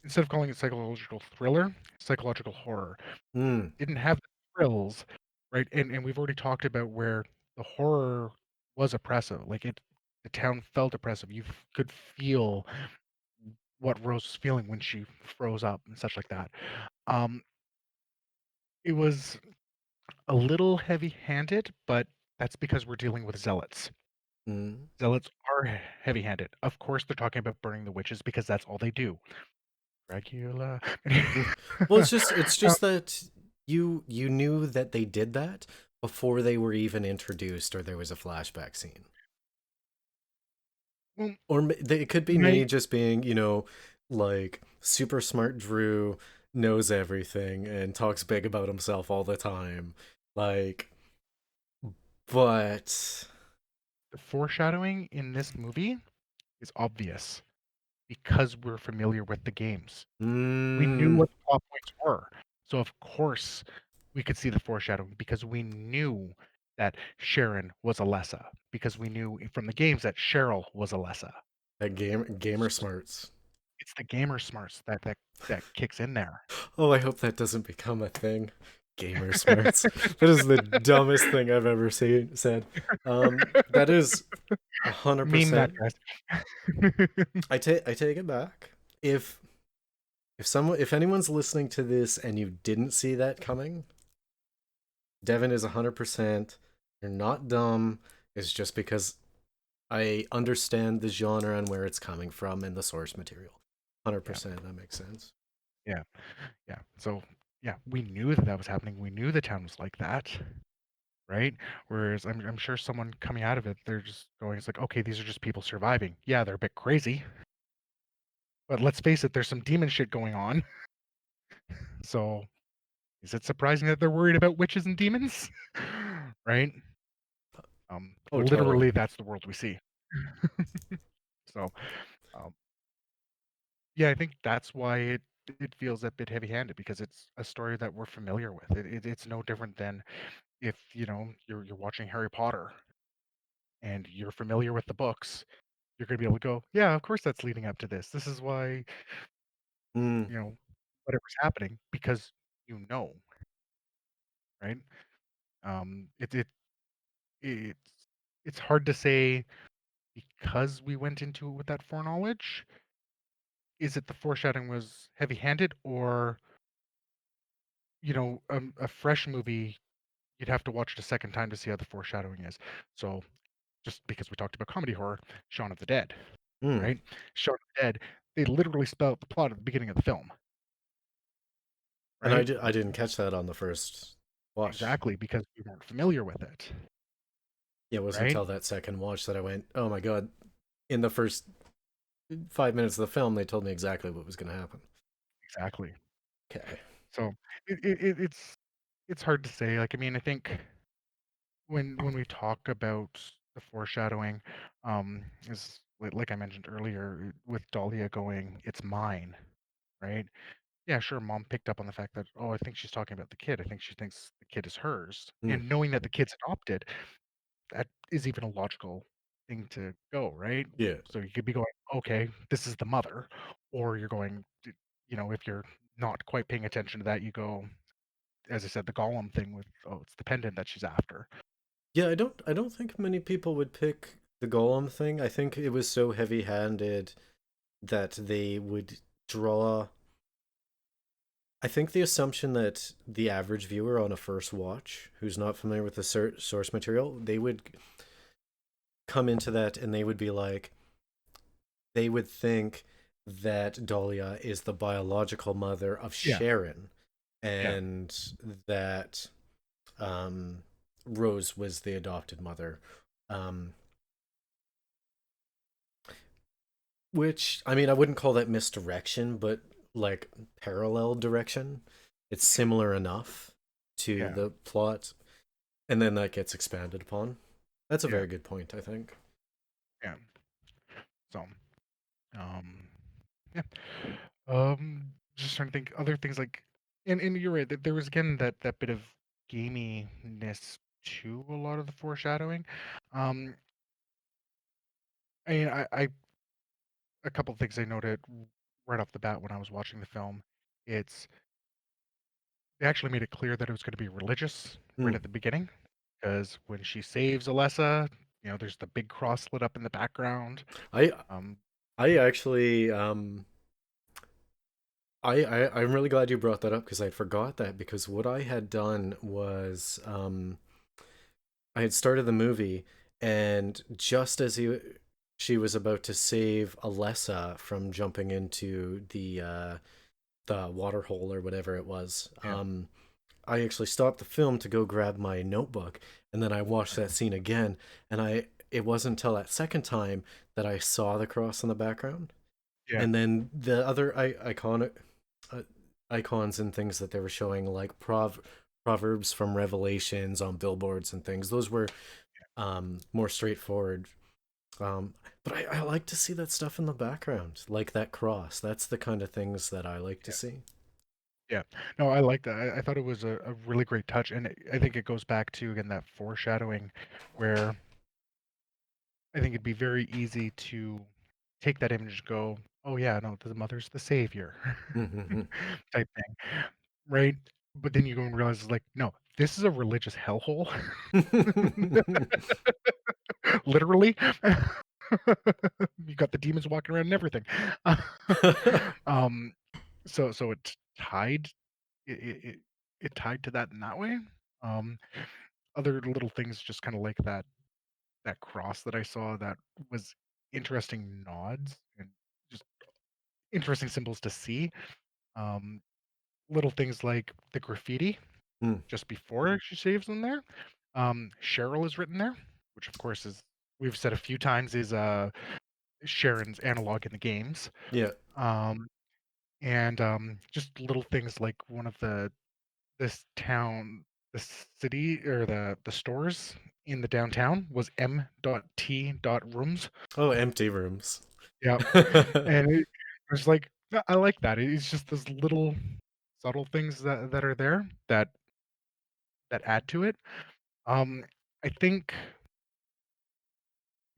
instead of calling it psychological thriller, psychological horror. Mm. Didn't have the thrills, right? And we've already talked about where the horror was oppressive. Like the town felt oppressive. You could feel what Rose was feeling when she froze up and such like that. Um, it was a little heavy-handed, but that's because we're dealing with zealots. Mm. Zealots are heavy-handed. Of course, they're talking about burning the witches because that's all they do. Dracula. Well, it's Um, just that you knew that they did that before they were even introduced or there was a flashback scene. well, Or it could be my me just being, like super smart Drew knows everything and talks big about himself all the time. Like, but the foreshadowing in this movie is obvious because we're familiar with the games. We knew mm, what the plot points were. So of course we could see the foreshadowing because we knew that Sharon was Alessa, because we knew from the games that Cheryl was Alessa. that gamer smarts. It's the gamer smarts that kicks in there. Oh, I hope that doesn't become a thing. Gamer smarts. That is the dumbest thing I've ever said. That is a hundred Meme that, percent. guys. I take it back. If if anyone's listening to this and you didn't see that coming, Devin is 100%. You're not dumb. It's just because I understand the genre and where it's coming from and the source material. Yeah, 100%. That makes sense. yeah, yeah. So yeah, we knew that was happening. We knew the town was like that, right? Whereas I'm sure someone coming out of it, they're just going, it's like, okay, these are just people surviving. Yeah, they're a bit crazy, but let's face it, there's some demon shit going on. So is it surprising that they're worried about witches and demons? Right? Oh, totally. Literally, that's the world we see. So, um, yeah, I think that's why it feels a bit heavy-handed because it's a story that we're familiar with. It's no different than if you're watching Harry Potter and you're familiar with the books. You're gonna be able to go, yeah, of course that's leading up to this. This is why Mm. you know whatever's happening because you know, right? Um, it, it it's it's hard to say because we went into it with that foreknowledge. Is it the foreshadowing was heavy-handed, or a fresh movie? You'd have to watch it a second time to see how the foreshadowing is. So, just because we talked about comedy horror, Shaun of the Dead, Mm. right? Shaun of the Dead, they literally spell out the plot at the beginning of the film, And right? I didn't catch that on the first watch. Exactly, because we weren't familiar with it, Yeah, it wasn't right? until that second watch that I went, oh my god. In the first 5 minutes of the film, they told me exactly what was going to happen. Exactly. Okay. So it's hard to say. Like, I mean, I think when we talk about the foreshadowing, is like I mentioned earlier with Dahlia going, "It's mine," right? Yeah, sure, mom picked up on the fact that, "Oh, I think she's talking about the kid. I think she thinks the kid is hers." Mm. And knowing that the kid's adopted, that is even a logical thing to go, right? Yeah. So you could be going, "Okay, this is the mother," or you're going, if you're not quite paying attention to that, you go, as I said, the Gollum thing with, "Oh, it's the pendant that she's after." Yeah, I don't think many people would pick the golem thing. I think it was so heavy-handed that they would draw. I think the assumption that the average viewer on a first watch, who's not familiar with the source material, they would come into that and they would be like, they would think that Dahlia is the biological mother of Yeah, Sharon, yeah, and that um, Rose was the adopted mother. Um, which, I mean, I wouldn't call that misdirection, but like parallel direction. It's similar enough to yeah, the plot, and then that gets expanded upon. That's a yeah, very good point, I think. yeah. So, um, yeah. Just trying to think other things like, and you're right that there was again that bit of gaminess to a lot of the foreshadowing. Um, I a couple of things I noted right off the bat when I was watching the film. It's They actually made it clear that it was going to be religious right Hmm. at the beginning, because when she saves Alessa, there's the big cross lit up in the background. I Um, I actually I'm really glad you brought that up because I forgot that because what I had done was I had started the movie and just as she was about to save Alessa from jumping into the water hole or whatever it was, yeah, I actually stopped the film to go grab my notebook, and then I watched right. that scene again, and it wasn't until that second time that I saw the cross in the background, Yeah, and then the other iconic uh, icons and things that they were showing, like proverbs from Revelations on billboards and things. Those were more straightforward. Um, but I like to see that stuff in the background, like that cross. That's the kind of things that I like to yeah, see. yeah. No, I like that. I thought it was a really great touch, and I think it goes back to again that foreshadowing, where I think it'd be very easy to take that image and go, "Oh yeah, no, the mother's the savior," Mm-hmm. type thing, right? But then you go and realize, it's like, no, this is a religious hellhole, literally. You got the demons walking around and everything. um, so it, it it tied to that in that way. Um, Other little things, just kind of like that cross that I saw, that was interesting nods and just interesting symbols to see. Um, Little things like the graffiti Mm, just before she saves them there. Cheryl is written there, which of course is, we've said a few times, is Sharon's analog in the games. yeah. Um, and just little things like one of this town, the city, or the stores in the downtown was M.T. Rooms. Oh, empty rooms. Yeah, and it was like, I like that. It's just those little subtle things that are there that add to it. Um, I think,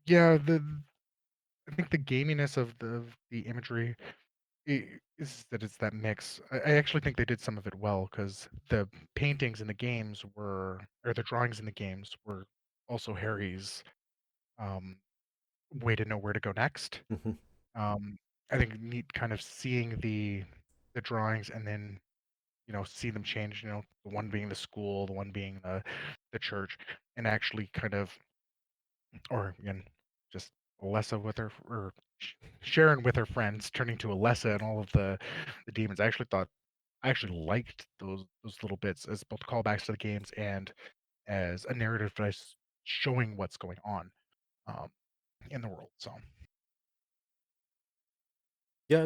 yeah, I think the gaminess of the imagery is that it's that mix. I actually think they did some of it well, because the paintings in the games or the drawings in the games were also Harry's um, way to know where to go next. Mhm. Um, I think neat kind of seeing the drawings, and then see them change. The one being the school, the one being the church, and actually kind of, or again, just Alessa with her, or Sharon with her friends turning to Alessa and all of the demons. I actually liked those little bits as both callbacks to the games and as a narrative device showing what's going on um, in the world. So Yeah,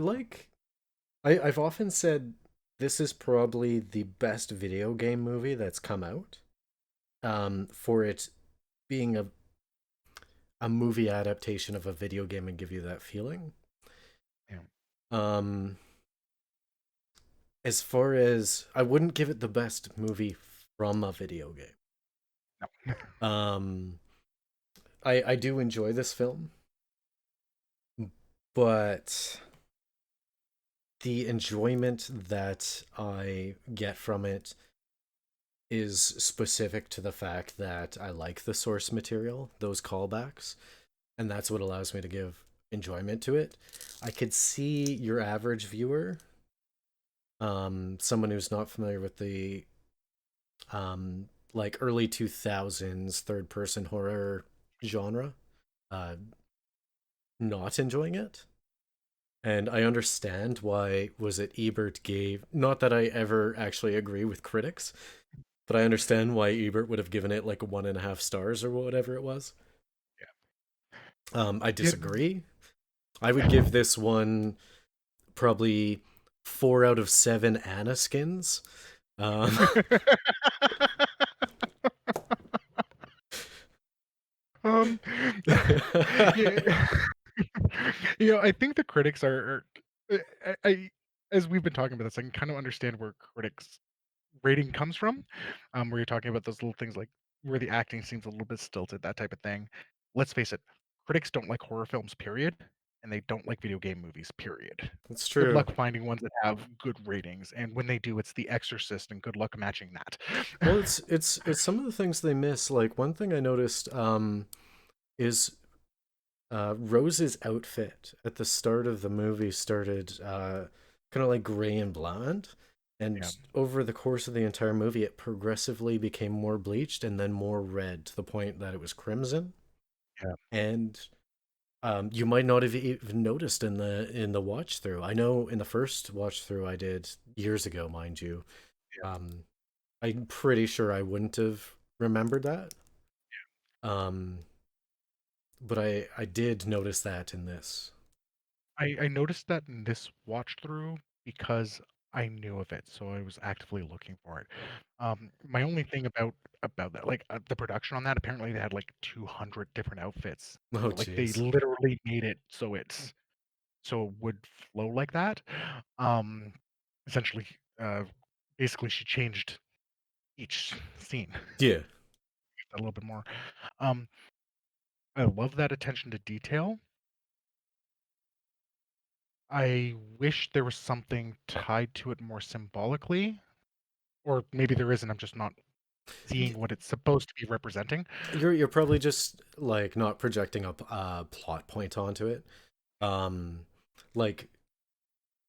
I've often said this is probably the best video game movie that's come out. For it being a movie adaptation of a video game and give you that feeling. Yeah. Um, as far as I wouldn't give it the best movie from a video game. No. Um, I do enjoy this film, but the enjoyment that I get from it is specific to the fact that I like the source material, those callbacks, and that's what allows me to give enjoyment to it. I could see your average viewer, someone who's not familiar with the like early 2000s third person horror genre, uh, not enjoying it. And I understand why was it Ebert gave, not that I ever actually agree with critics, but I understand why Ebert would have given it like 1.5 stars or whatever it was. I Yeah. disagree. I would give this one probably 4 out of 7 Anna skins. Um, um, yeah. I think the critics I as we've been talking about this, I can kind of understand where critics rating comes from, where you're talking about those little things like where the acting seems a little bit stilted, that type of thing. Let's face it, critics don't like horror films, period, and they don't like video game movies, period. That's Good true. luck finding ones that have good ratings, and when they do, it's The Exorcist, and good luck matching that. Well, it's some of the things they miss. Like one thing I noticed is Rose's outfit at the start of the movie started kind of like gray and blonde, Yeah, and over the course of the entire movie, it progressively became more bleached and then more red to the point that it was crimson. yeah, And you might not have even noticed in the watch through. I know in the first watch through I did years ago, mind you. Um, I'm pretty sure I wouldn't have remembered that. Um, but I did notice that in this. I noticed that in this watch through because I knew of it, so I was actively looking for it. My only thing about that, like the production on that, apparently they had like 200 different outfits. Oh, Like they jeez. literally made it so it would flow like that. Um, essentially, uh, basically, she changed each scene Yeah. a little bit more. Um, I love that attention to detail. I wish there was something tied to it more symbolically, or maybe there isn't. I'm just not seeing what it's supposed to be representing. You're probably just like not projecting a plot point onto it. Um, like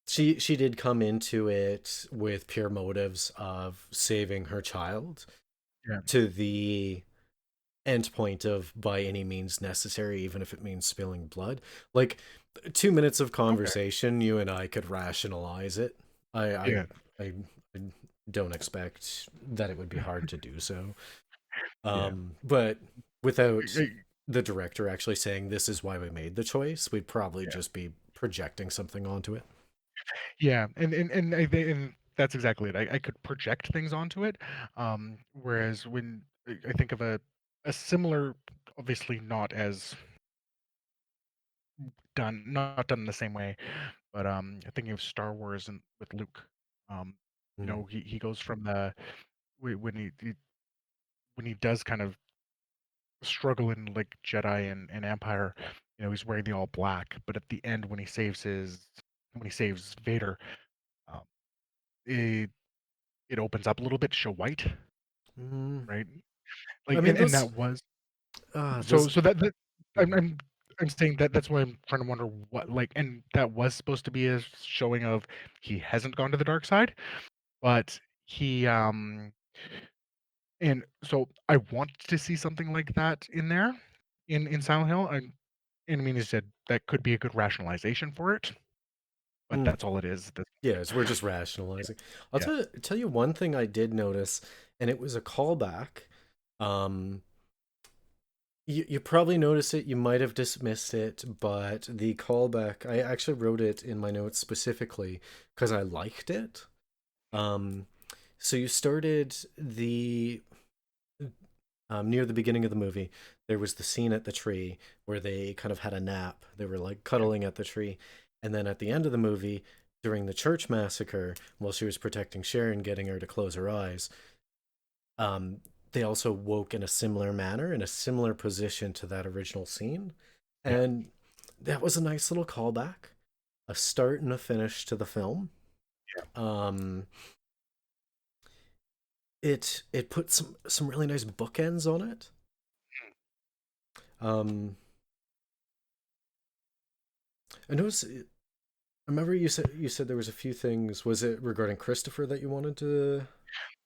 she did come into it with pure motives of saving her child Yeah. to the end point of by any means necessary, even if it means spilling blood. Like 2 minutes of Okay. conversation, you and I could rationalize it. I I Yeah. I, I don't expect that it would be hard to do so. Yeah. But without I- the director actually saying this is why we made the choice, we'd probably Yeah. just be projecting something onto it. Yeah. And I think and that's exactly it. I could project things onto it. Whereas when I think of a similar, obviously not as not done in the same way, but thinking of Star Wars and with Luke. Um, Mm. he goes from the when when he does kind of struggle in like Jedi and Empire, he's wearing the all black, but at the end when he saves Vader, um, it it opens up a little bit to show white, Mm. right? I Like mean and those that was those so that I'm Mhm. I'm I'm saying that that's why I'm trying to wonder what like and that was supposed to be a showing of he hasn't gone to the dark side, but he and so I want to see something like that in there in Silent Hill. And I mean, he said that could be a good rationalization for it, but Mm. that's all it is. Yes, we're just rationalizing. I'll Yeah, tell you one thing I did notice, and it was a callback. Um, you probably noticed it, you might have dismissed it, but the callback, I actually wrote it in my notes specifically because I liked it. Um, so you started the near the beginning of the movie. There was the scene at the tree where they kind of had a nap. They were like Yeah. cuddling at the tree, and then at the end of the movie, during the church massacre, while she was protecting Sharon, getting her to close her eyes, um, they also woke in a similar manner, in a similar position to that original scene, Yeah. and that was a nice little callback, a start and a finish to the film. Yeah. Um, it put some really nice bookends on it. Um, I noticed. I remember you said there was a few things. Was it regarding Christopher that you wanted to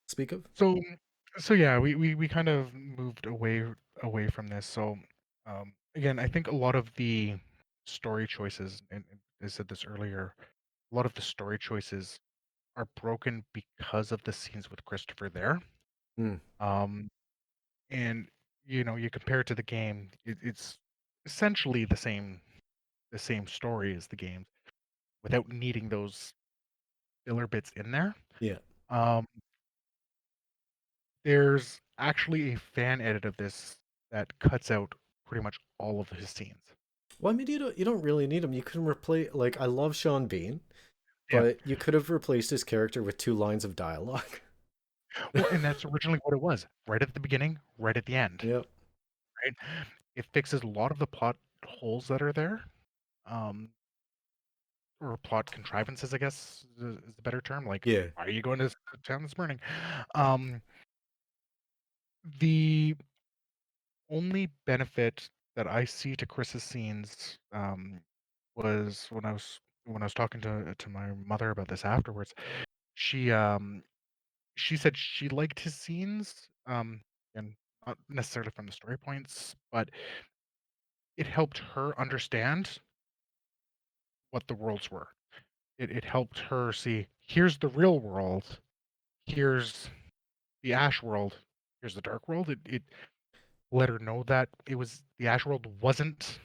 speak of? So so yeah, we kind of moved away from this. So again, I think a lot of the story choices, and I said this earlier, a lot of the story choices are broken because of the scenes with Christopher there. Hmm. Um, and you compare it to the game, it's essentially the same story as the games without needing those filler bits in there. Yeah. Um, there's actually a fan edit of this that cuts out pretty much all of his scenes. Well, I mean, you don't really need him. You can replace, like, I love Sean Bean, Yeah. but you could have replaced his character with two lines of dialogue. Well, and that's originally what it was, right at the beginning, right at the end, Yep. right? It fixes a lot of the plot holes that are there, um, or plot contrivances, I guess is the better term. Like, Yeah. why are you going to town this morning? Um, the only benefit that I see to Chris's scenes was when I was talking to my mother about this afterwards. She she said she liked his scenes, and not necessarily from the story points, but it helped her understand what the worlds were. It helped her see, here's the real world, here's the Ash world, here's the dark world. It let her know that it was the Ash world wasn't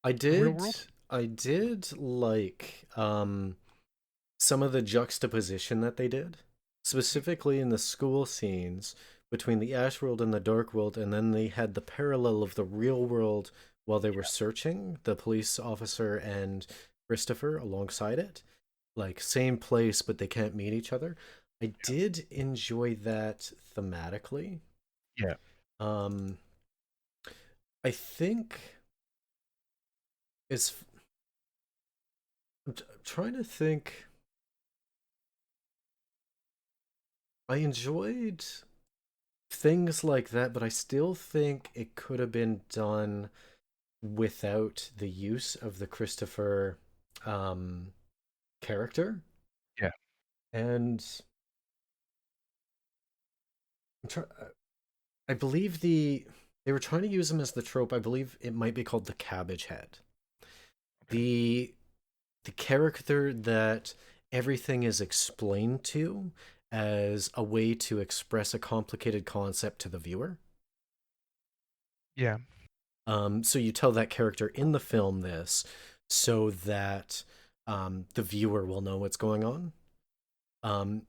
I the real did world. I did like some of the juxtaposition that they did, Mm, specifically in the school scenes between the Ash world and the Dark world, and then they had the parallel of the real world while they were searching, the police officer and Christopher alongside it. Like same place, but they can't meet each other. I did enjoy that thematically. yeah. Um, I think it's. I'm trying to think. I enjoyed things like that, but I still think it could have been done without the use of the Christopher um, character. Yeah. And I'm try- I believe they were trying to use him as the trope. I believe it might be called the Cabbage Head. Okay. The the character that everything is explained to as a way to express a complicated concept to the viewer. Yeah. So you tell that character in the film this so that the viewer will know what's going on. Um,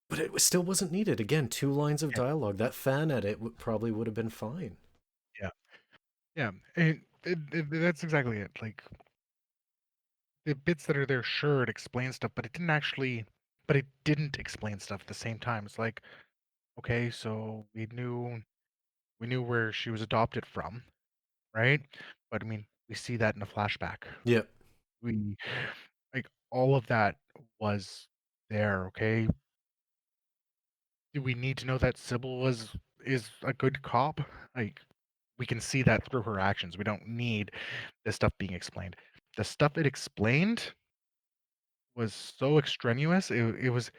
but it still wasn't needed. Again, two lines of Yeah. dialogue. That fan edit probably would have been fine. Yeah. Yeah. And that's exactly it. Like the bits that are there, sure, it explains stuff, but it didn't explain stuff at the same time. It's like, okay, so we knew where she was adopted from, right? But I mean, we see that in a flashback. Yep. We like all of that was there, okay? Do we need to know that Sybil is a good cop? Like we can see that through her actions. We don't need this stuff being explained. The stuff it explained was so extraneous. It was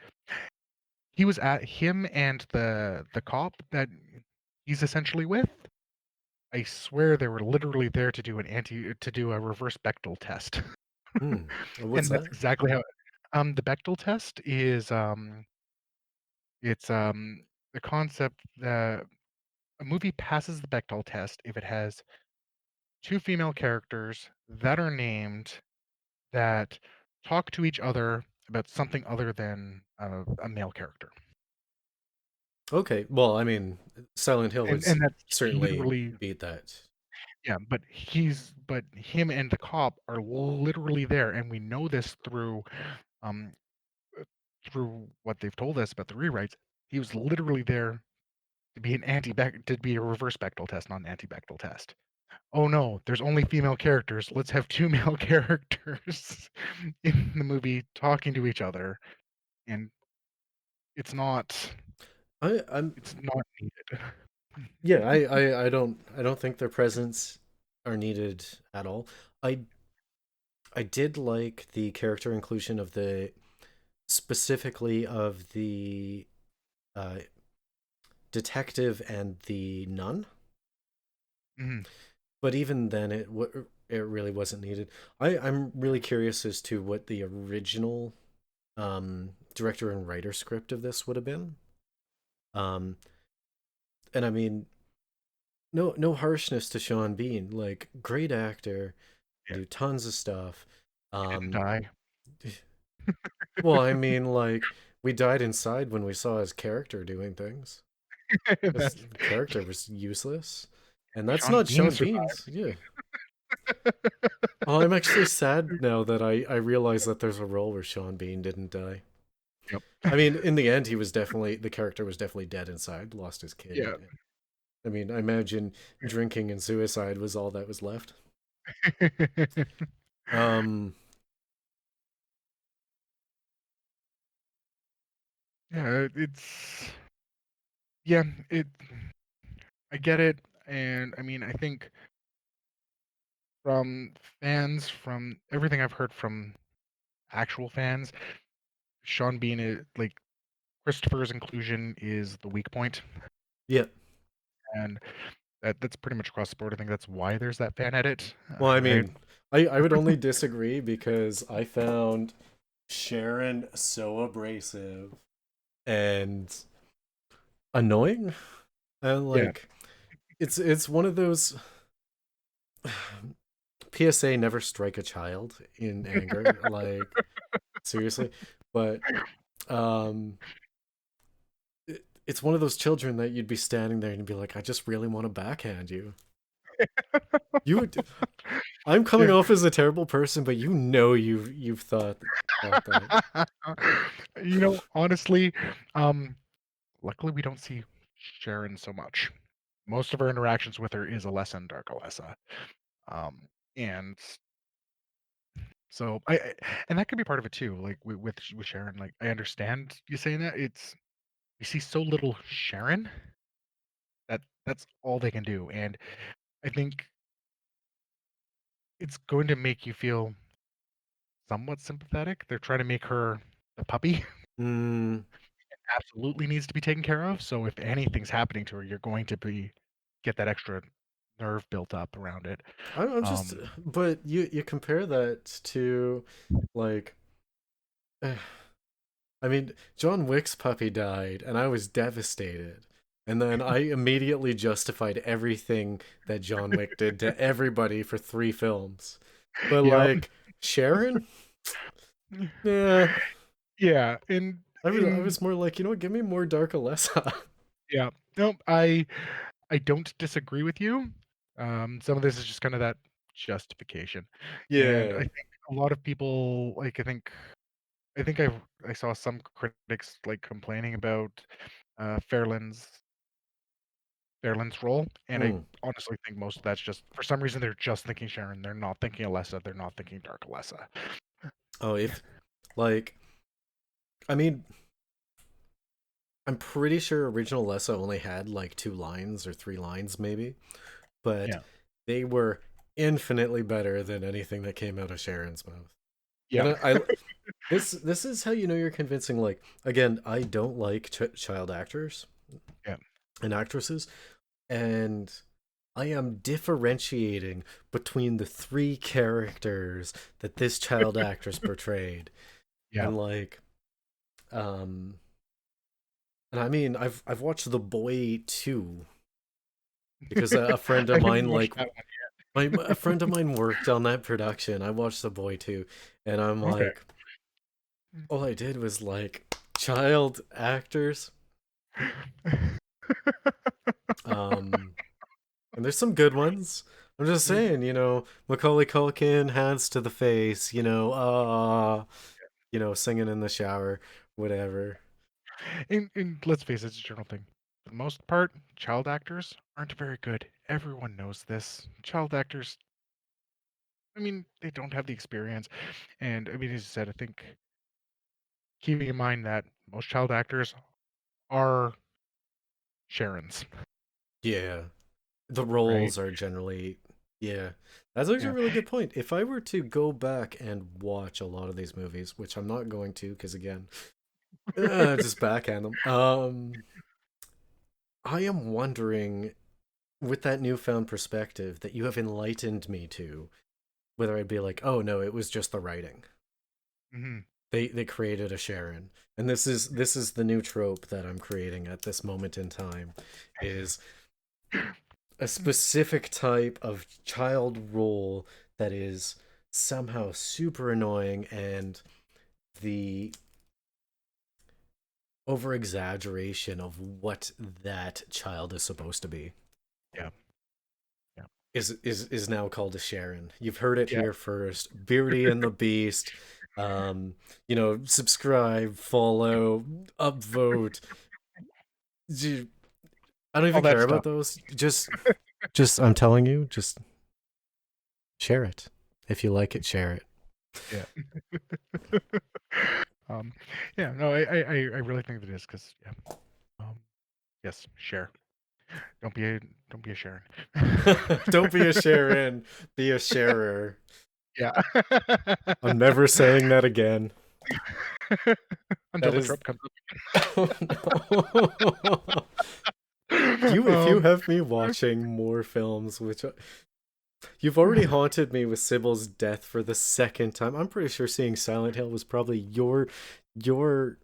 he was at him and the cop that he's essentially with. I swear they were literally there to do a reverse Bechtel test. Hmm. What's And that's that? exactly how the Bechtel test is it's the concept that a movie passes the Bechdel test if it has two female characters that are named that talk to each other about something other than a male character. Okay, well, I mean, Silent Hill would And that's certainly literally, beat that. yeah, but him and the cop are literally there, and we know this um through what they've told us about the rewrites. He was literally there to be an to be a reverse Bechdel test, not an anti-Bechdel test. Oh no, there's only female characters. Let's have two male characters in the movie talking to each other, and it's not I'm it's not needed. yeah, I don't think their presence are needed at all. I I did like the character inclusion of the specifically of the uh, detective and the nun, Mhm. but even then it really wasn't needed. I'm really curious as to what the original director and writer script of this would have been. Um, and I mean, no harshness to Sean Bean, like great actor, Yeah, do tons of stuff. he didn't Um, die. well, I mean, like we died inside when we saw his character doing things. His That's character was useless, and that's Sean not Bean Sean survived. Bean's. Yeah. Oh, I'm actually sad now that I realize that there's a role where Sean Bean didn't die. Yep. I mean, in the end, he was definitely the character was definitely dead inside, lost his Yeah. kid. I mean, I imagine drinking and suicide was all that was left. Um, Yeah, it's yeah, it I get it, and I mean, I think from fans, from everything I've heard from actual fans, Sean Bean is like Christopher's inclusion is the weak point, yeah. and that's pretty much across the board. I think that's why there's that fan edit, Well, I right? mean, I would only disagree because I found Sharon so abrasive and annoying, and Yeah. like it's one of those PSA never strike a child in anger, like seriously. But um it's one of those children that you'd be standing there and be like, I just really want to backhand you. You would I'm coming Yeah. off as a terrible person, but you've thought that. Honestly, um, luckily we don't see Sharon so much. Most of our interactions with her is Alessa and Dark Alessa. Um, and so and that could be part of it too. Like with Sharon, like I understand you saying that. It's we see so little Sharon that that's all they can do. And I think it's going to make you feel somewhat sympathetic. They're trying to make her the puppy Mm, absolutely needs to be taken care of. So if anything's happening to her, you're going to be get that extra nerve built up around it. I'm just, Um, but you compare that to, like, I mean, John Wick's puppy died, and I was devastated. And then I immediately justified everything that John Wick did to everybody for 3 films. But yeah, like Sharon, yeah, yeah, and I in was more like, you know what, give me more Dark Alessa. yeah, no, I don't disagree with you. Some of this is just kind of that justification, and I Yeah. think a lot of people like. I think I saw some critics like complaining about uh, Fairland's Fairland's role, and I Mm. honestly think most of that's just for some reason they're just thinking Sharon. They're not thinking Alessa. They're not thinking Dark Alessa. Oh, if like, I mean, I'm pretty sure original Alessa only had like 2 lines or 3 lines, maybe, but Yeah. they were infinitely better than anything that came out of Sharon's mouth. Yeah. And this is how you know you're convincing. Like again, I don't like child actors Yeah. and actresses, and I am differentiating between the 3 characters that this child actress portrayed, Yeah. and like, um, and I mean, I've watched The Boy too because a friend I of haven't mine watched like that a friend of mine worked on that production. I watched The Boy too, and I'm one. Okay. like, all I did was like child actors. Um, and there's some good ones. I'm just saying, Macaulay Culkin, hands to the face, singing in the shower, whatever. And let's face it, it's a general thing. For the most part, child actors aren't very good. Everyone knows this. Child actors, I mean, they don't have the experience. And I mean, as you said, I think keeping in mind that most child actors are Sharons, Yeah. The right? roles are generally, yeah. That's actually a Yeah. really good point. If I were to go back and watch a lot of these movies, which I'm not going to, because again, just backhand them. I am wondering, with that newfound perspective that you have enlightened me to, whether I'd be like, oh no, it was just the writing. Hmm. They created a Sharon, and this is the new trope that I'm creating at this moment in time, is a specific type of child role that is somehow super annoying, and the over exaggeration of what that child is supposed to be Yeah. Yeah. is now called a Sharon. You've heard it Yeah. here first. Beardy and the Beast. Subscribe, follow, upvote. I don't All even that care about stuff. those. Just I'm telling you, just share it. If you like it, share it. Yeah. um, yeah. No, I really think that is because yeah. Um, yes, share. Don't be a don't be a Sharon. Don't be a Sharon, be a sharer. Yeah. I'm never saying that again. Until That the is. trope comes Oh no. up. If you have me watching more films, which you've already haunted me with Sybil's death for the second time. I'm pretty sure seeing Silent Hill was probably your your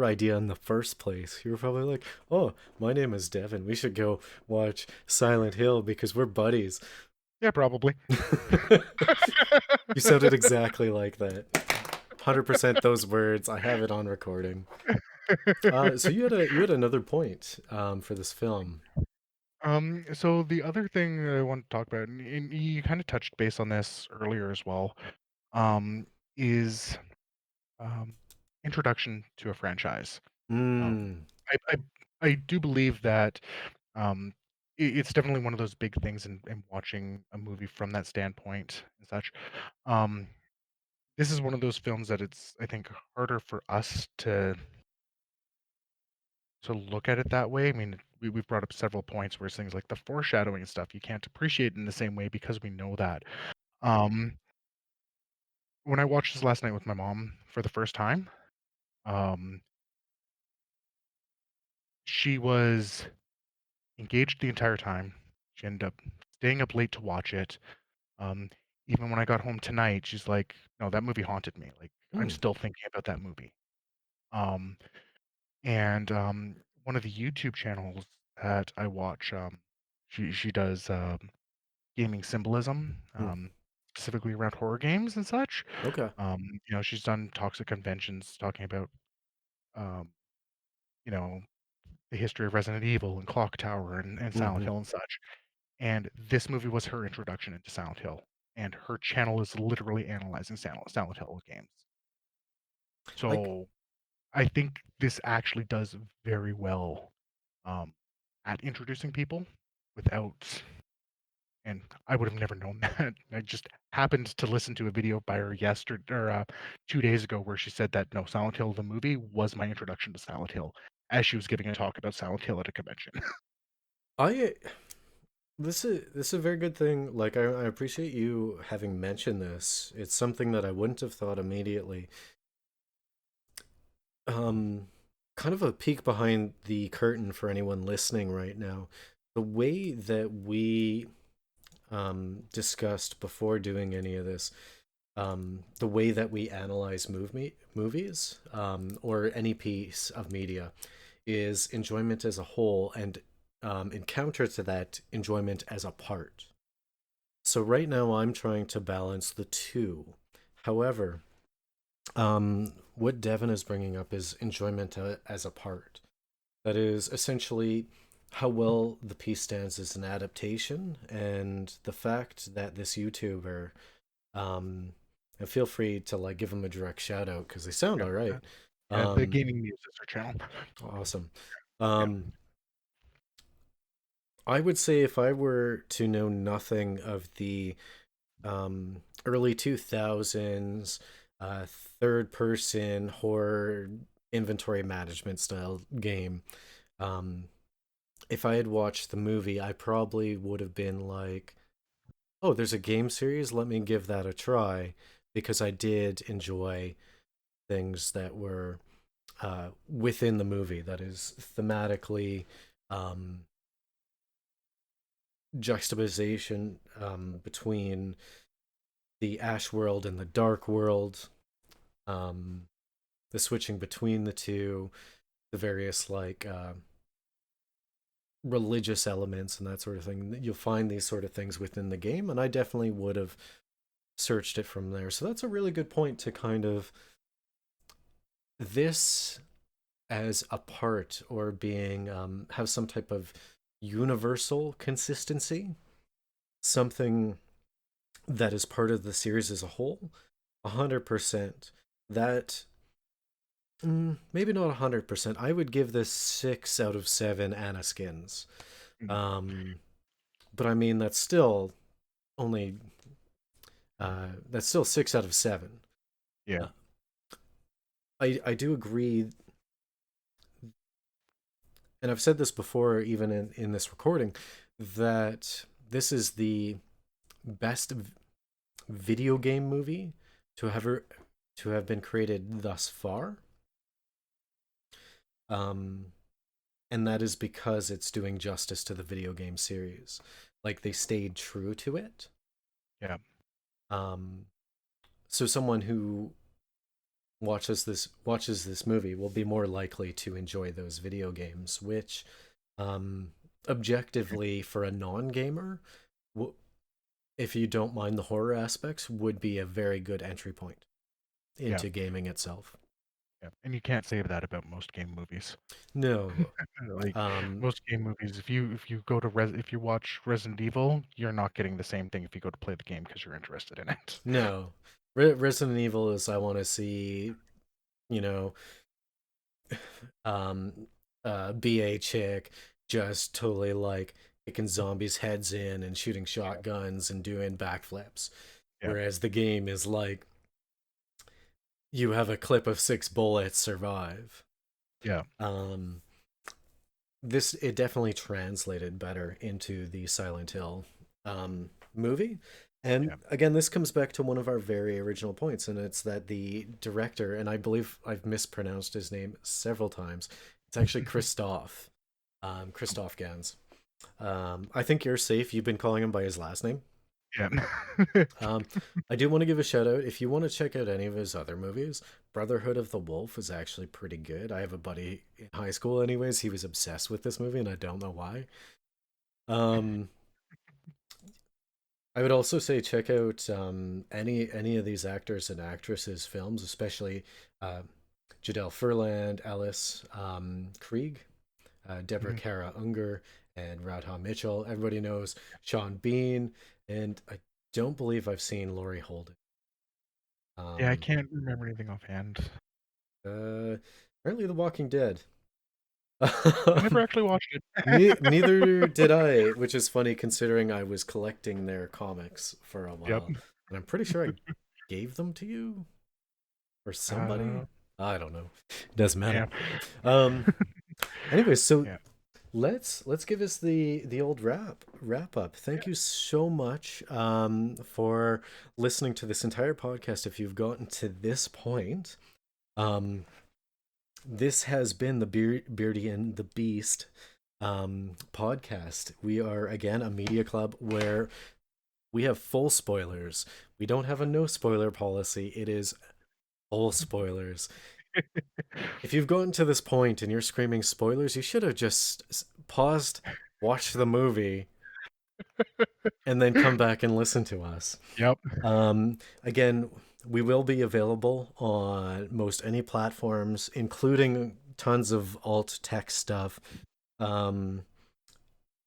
idea in the first place. You were probably like, "Oh, my name is Devin. We should go watch Silent Hill because we're buddies." Yeah, probably. You sounded exactly like that. 100% those words. I have it on recording. So you had another point for this film. So the other thing that I want to talk about, and you kind of touched base on this earlier as well, um, is um, introduction to a franchise. Um, Mm, I do believe that um, it's definitely one of those big things in watching a movie from that standpoint and such. Um, this is one of those films that it's, I think, harder for us to look at it that way. I mean, we've brought up several points where things like the foreshadowing and stuff you can't appreciate in the same way because we know that. Um, when I watched this last night with my mom for the first time, um, she was engaged the entire time. She ended up staying up late to watch it. Um, even when I got home tonight, she's like, "No, that movie haunted me. Like, I'm mm, still thinking about that movie." Um, and one of the YouTube channels that I watch, she does gaming symbolism, mm. specifically around horror games and such. Okay. She's done talks at conventions talking about, um, you know, the history of Resident Evil and Clock Tower and Silent Hmm. Hill and such. And this movie was her introduction into Silent Hill. And her channel is literally analyzing Silent Hill games. I So I think this actually does very well um, at introducing people without, and I would have never known that. I just happened to listen to a video by her yesterday or 2 days ago where she said that no, Silent Hill the movie was my introduction to Silent Hill as she was giving a talk about Silent Hill at a convention. I this is a very good thing. Like I appreciate you having mentioned this. It's something that I wouldn't have thought immediately. Um, Kind of a peek behind the curtain for anyone listening right now. The way that we discussed before doing any of this, the way that we analyze movies or any piece of media is enjoyment as a whole and encounter to that enjoyment as a part. So right now I'm trying to balance the two. However, What Devin is bringing up is enjoyment as a part. That is essentially how well the piece stands as an adaptation, and the fact that this YouTuber, um, and feel free to like give them a direct shout out because they sound Yeah, all right. the Um, gaming news is our channel. awesome. Yeah. Um, I would say if I were to know nothing of the early 2000s uh, third person horror inventory management style game, um, if I had watched the movie, I probably would have been like, oh, there's a game series. Let me give that a try because I did enjoy things that were within the movie, that is thematically um, juxtaposition between the Ash world and the Dark world, um, the switching between the two, the various like religious elements and that sort of thing. You'll find these sort of things within the game, and I definitely would have searched it from there. So that's a really good point to kind of this as a part or being have some type of universal consistency, something that is part of the series as a whole. 100%. That maybe not 100%. I would give this 6 out of 7 Anna skins. Mm. Um, but I mean that's still only that's still 6 out of 7. Yeah. Uh, I do agree, and I've said this before, even in this recording, that this is the best video game movie to have been created thus far. Um, and that is because it's doing justice to the video game series. Like they stayed true to it. Yeah. Um, so someone who watches this movie will be more likely to enjoy those video games, which um, objectively for a non-gamer, if you don't mind the horror aspects, would be a very good entry point Yeah. into gaming itself. Yeah. And you can't say that about most game movies. No, Like um, most game movies, if you go to if you watch Resident Evil, you're not getting the same thing if you go to play the game because you're interested in it. no. Resident Evil is I want to see, you know, um, BA chick just totally like kicking zombies' heads in and shooting Yeah. shotguns and doing backflips. Yeah. Whereas the game is like you have a clip of 6 bullets, survive. Yeah. Um, this it definitely translated better into the Silent Hill movie. And Yeah. again, this comes back to one of our very original points, and it's that the director, and I believe I've mispronounced his name several times, it's actually Christoph Gans. I think you're safe. You've been calling him by his last name. Yeah. Um, I do want to give a shout out. If you want to check out any of his other movies, Brotherhood of the Wolf is actually pretty good. I have a buddy in high school, anyways. He was obsessed with this movie, and I don't know why. Um, I would also say check out any of these actors and actresses' films, especially uh, Jadelle Furland, Alice Krieg, Deborah Mhm. Kara Unger, and Radha Mitchell. Everybody knows Sean Bean, and I don't believe I've seen Laurie Holden. Yeah, I Um, can't remember anything offhand. Apparently, The Walking Dead. I never actually watched it. Neither did I, which is funny considering I was collecting their comics for a Yep. while, and I'm pretty sure I gave them to you or somebody. Uh, I don't know. It doesn't matter. yeah. Um. Anyways, so Yeah. let's give us the old wrap up. Thank you so much for listening to this entire podcast. If you've gotten to this point, um, this has been the Beardy and the Beast podcast. We are again a media club where we have full spoilers. We don't have a no spoiler policy. It is full spoilers. If you've gotten to this point and you're screaming spoilers, you should have just paused, watched the movie, and then come back and listen to us. Yep. Again, We will be available on most any platforms, including tons of alt tech stuff. Um,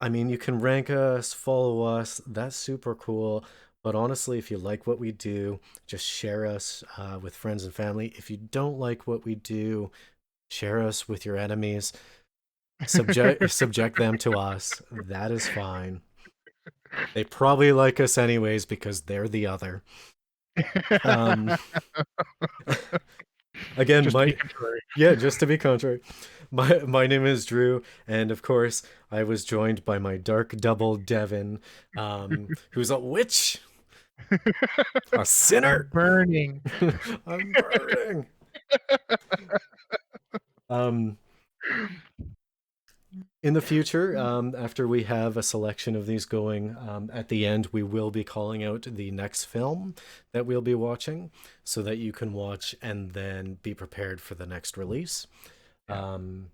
I mean, you can rank us, follow us. That's super cool. But honestly, if you like what we do, just share us with friends and family. If you don't like what we do, share us with your enemies. Subject them to us. That is fine. They probably like us anyways because they're the other. Um, again, Just to be my contrary. yeah, just to be contrary. My name is Drew, and of course, I was joined by my dark double Devin, who's a witch, a I'm sinner. burning. I'm burning. Um, in the future, after we have a selection of these going, at the end, we will be calling out the next film that we'll be watching so that you can watch and then be prepared for the next release. Yeah. Um,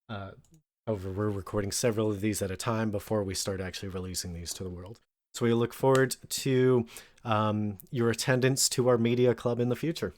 uh, However, we're recording several of these at a time before we start actually releasing these to the world. So we look forward to your attendance to our media club in the future.